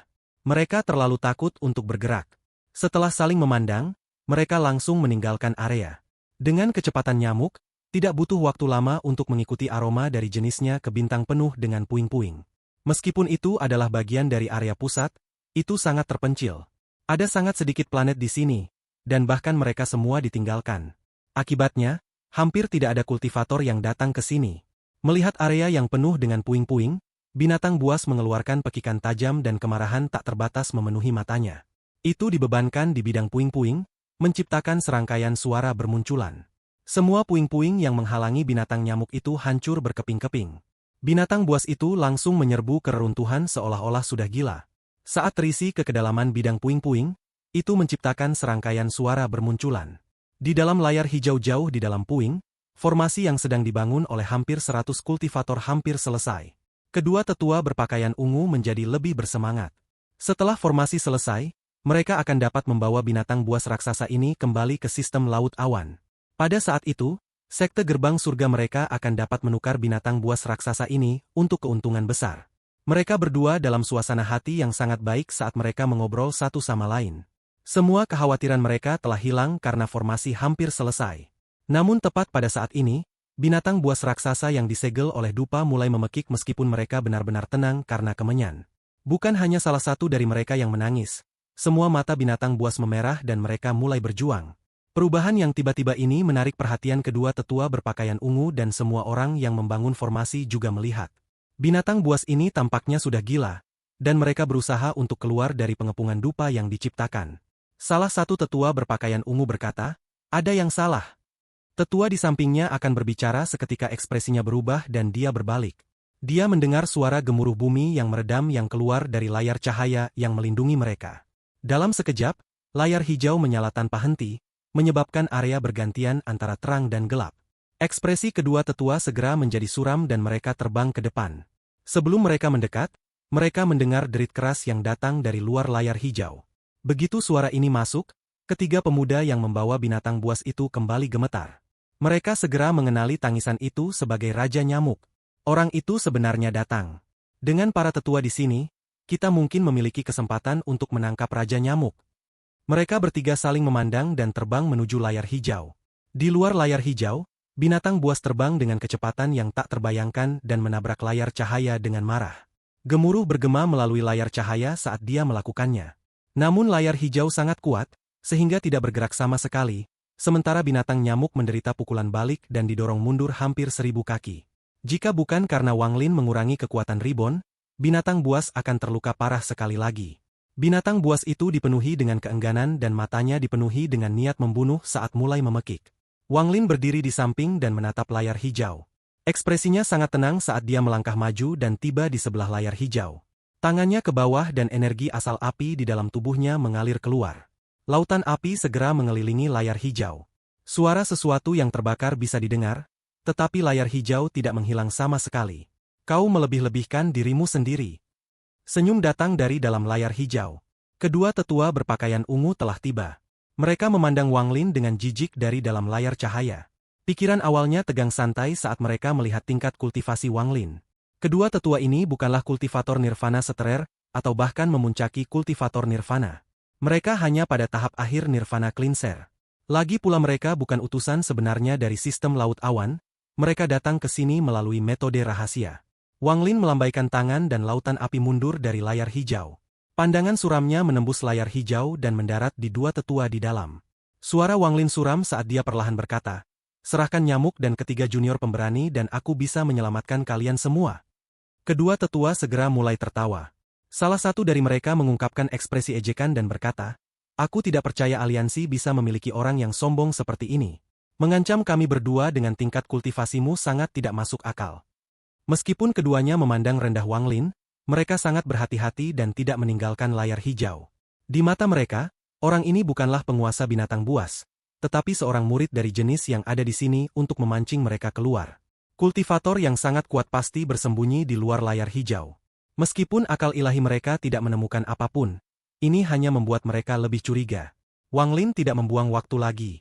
Mereka terlalu takut untuk bergerak. Setelah saling memandang, mereka langsung meninggalkan area. Dengan kecepatan nyamuk, tidak butuh waktu lama untuk mengikuti aroma dari jenisnya ke bintang penuh dengan puing-puing. Meskipun itu adalah bagian dari area pusat, itu sangat terpencil. Ada sangat sedikit planet di sini, dan bahkan mereka semua ditinggalkan. Akibatnya, hampir tidak ada kultivator yang datang ke sini. Melihat area yang penuh dengan puing-puing, binatang buas mengeluarkan pekikan tajam dan kemarahan tak terbatas memenuhi matanya. Itu dibebankan di bidang puing-puing, menciptakan serangkaian suara bermunculan. Semua puing-puing yang menghalangi binatang nyamuk itu hancur berkeping-keping. Binatang buas itu langsung menyerbu ke reruntuhan seolah-olah sudah gila. Saat terisi ke kedalaman bidang puing-puing, itu menciptakan serangkaian suara bermunculan. Di dalam layar hijau jauh di dalam puing, formasi yang sedang dibangun oleh hampir 100 kultivator hampir selesai. Kedua tetua berpakaian ungu menjadi lebih bersemangat. Setelah formasi selesai, mereka akan dapat membawa binatang buas raksasa ini kembali ke sistem laut awan. Pada saat itu, sekte gerbang surga mereka akan dapat menukar binatang buas raksasa ini untuk keuntungan besar. Mereka berdua dalam suasana hati yang sangat baik saat mereka mengobrol satu sama lain. Semua kekhawatiran mereka telah hilang karena formasi hampir selesai. Namun tepat pada saat ini, binatang buas raksasa yang disegel oleh dupa mulai memekik meskipun mereka benar-benar tenang karena kemenyan. Bukan hanya salah satu dari mereka yang menangis, semua mata binatang buas memerah dan mereka mulai berjuang. Perubahan yang tiba-tiba ini menarik perhatian kedua tetua berpakaian ungu dan semua orang yang membangun formasi juga melihat. Binatang buas ini tampaknya sudah gila, dan mereka berusaha untuk keluar dari pengepungan dupa yang diciptakan. Salah satu tetua berpakaian ungu berkata, "Ada yang salah." Tetua di sampingnya akan berbicara seketika ekspresinya berubah dan dia berbalik. Dia mendengar suara gemuruh bumi yang meredam yang keluar dari layar cahaya yang melindungi mereka. Dalam sekejap, layar hijau menyala tanpa henti, menyebabkan area bergantian antara terang dan gelap. Ekspresi kedua tetua segera menjadi suram dan mereka terbang ke depan. Sebelum mereka mendekat, mereka mendengar derit keras yang datang dari luar layar hijau. Begitu suara ini masuk, ketiga pemuda yang membawa binatang buas itu kembali gemetar. Mereka segera mengenali tangisan itu sebagai Raja Nyamuk. Orang itu sebenarnya datang. Dengan para tetua di sini, kita mungkin memiliki kesempatan untuk menangkap Raja Nyamuk. Mereka bertiga saling memandang dan terbang menuju layar hijau. Di luar layar hijau, binatang buas terbang dengan kecepatan yang tak terbayangkan dan menabrak layar cahaya dengan marah. Gemuruh bergema melalui layar cahaya saat dia melakukannya. Namun layar hijau sangat kuat, sehingga tidak bergerak sama sekali, sementara binatang nyamuk menderita pukulan balik dan didorong mundur hampir 1000 kaki. Jika bukan karena Wang Lin mengurangi kekuatan Ribbon, binatang buas akan terluka parah sekali lagi. Binatang buas itu dipenuhi dengan keengganan dan matanya dipenuhi dengan niat membunuh saat mulai memekik. Wang Lin berdiri di samping dan menatap layar hijau. Ekspresinya sangat tenang saat dia melangkah maju dan tiba di sebelah layar hijau. Tangannya ke bawah dan energi asal api di dalam tubuhnya mengalir keluar. Lautan api segera mengelilingi layar hijau. Suara sesuatu yang terbakar bisa didengar, tetapi layar hijau tidak menghilang sama sekali. Kau melebih-lebihkan dirimu sendiri. Senyum datang dari dalam layar hijau. Kedua tetua berpakaian ungu telah tiba. Mereka memandang Wang Lin dengan jijik dari dalam layar cahaya. Pikiran awalnya tegang santai saat mereka melihat tingkat kultivasi Wang Lin. Kedua tetua ini bukanlah kultivator nirvana seterer, atau bahkan memuncaki kultivator nirvana. Mereka hanya pada tahap akhir nirvana cleanser. Lagi pula mereka bukan utusan sebenarnya dari sistem laut awan, mereka datang ke sini melalui metode rahasia. Wang Lin melambaikan tangan dan lautan api mundur dari layar hijau. Pandangan suramnya menembus layar hijau dan mendarat di dua tetua di dalam. Suara Wang Lin suram saat dia perlahan berkata, "Serahkan nyamuk dan ketiga junior pemberani dan aku bisa menyelamatkan kalian semua." Kedua tetua segera mulai tertawa. Salah satu dari mereka mengungkapkan ekspresi ejekan dan berkata, "Aku tidak percaya aliansi bisa memiliki orang yang sombong seperti ini. Mengancam kami berdua dengan tingkat kultivasimu sangat tidak masuk akal." Meskipun keduanya memandang rendah Wang Lin, mereka sangat berhati-hati dan tidak meninggalkan layar hijau. Di mata mereka, orang ini bukanlah penguasa binatang buas, tetapi seorang murid dari jenis yang ada di sini untuk memancing mereka keluar. Kultivator yang sangat kuat pasti bersembunyi di luar layar hijau. Meskipun akal ilahi mereka tidak menemukan apapun, ini hanya membuat mereka lebih curiga. Wang Lin tidak membuang waktu lagi.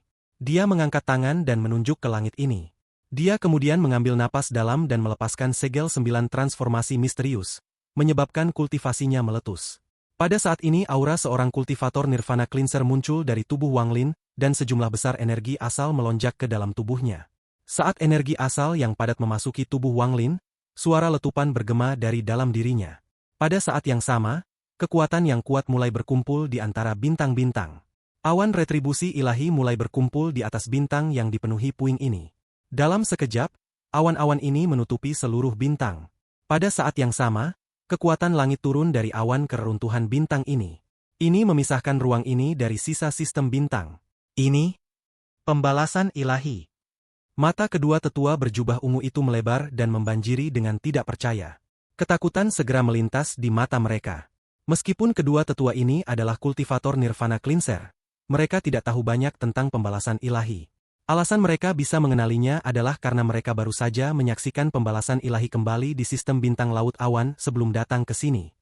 Dia mengangkat tangan dan menunjuk ke langit ini. Dia kemudian mengambil napas dalam dan melepaskan segel 9 transformasi misterius, menyebabkan kultivasinya meletus. Pada saat ini aura seorang kultivator Nirvana Cleanser muncul dari tubuh Wang Lin, dan sejumlah besar energi asal melonjak ke dalam tubuhnya. Saat energi asal yang padat memasuki tubuh Wang Lin, suara letupan bergema dari dalam dirinya. Pada saat yang sama, kekuatan yang kuat mulai berkumpul di antara bintang-bintang. Awan retribusi ilahi mulai berkumpul di atas bintang yang dipenuhi puing ini. Dalam sekejap, awan-awan ini menutupi seluruh bintang. Pada saat yang sama, kekuatan langit turun dari awan ke reruntuhan bintang ini. Ini memisahkan ruang ini dari sisa sistem bintang. Ini pembalasan ilahi. Mata kedua tetua berjubah ungu itu melebar dan membanjiri dengan tidak percaya. Ketakutan segera melintas di mata mereka. Meskipun kedua tetua ini adalah kultivator Nirvana Cleanser, mereka tidak tahu banyak tentang pembalasan ilahi. Alasan mereka bisa mengenalinya adalah karena mereka baru saja menyaksikan pembalasan ilahi kembali di sistem bintang laut awan sebelum datang ke sini.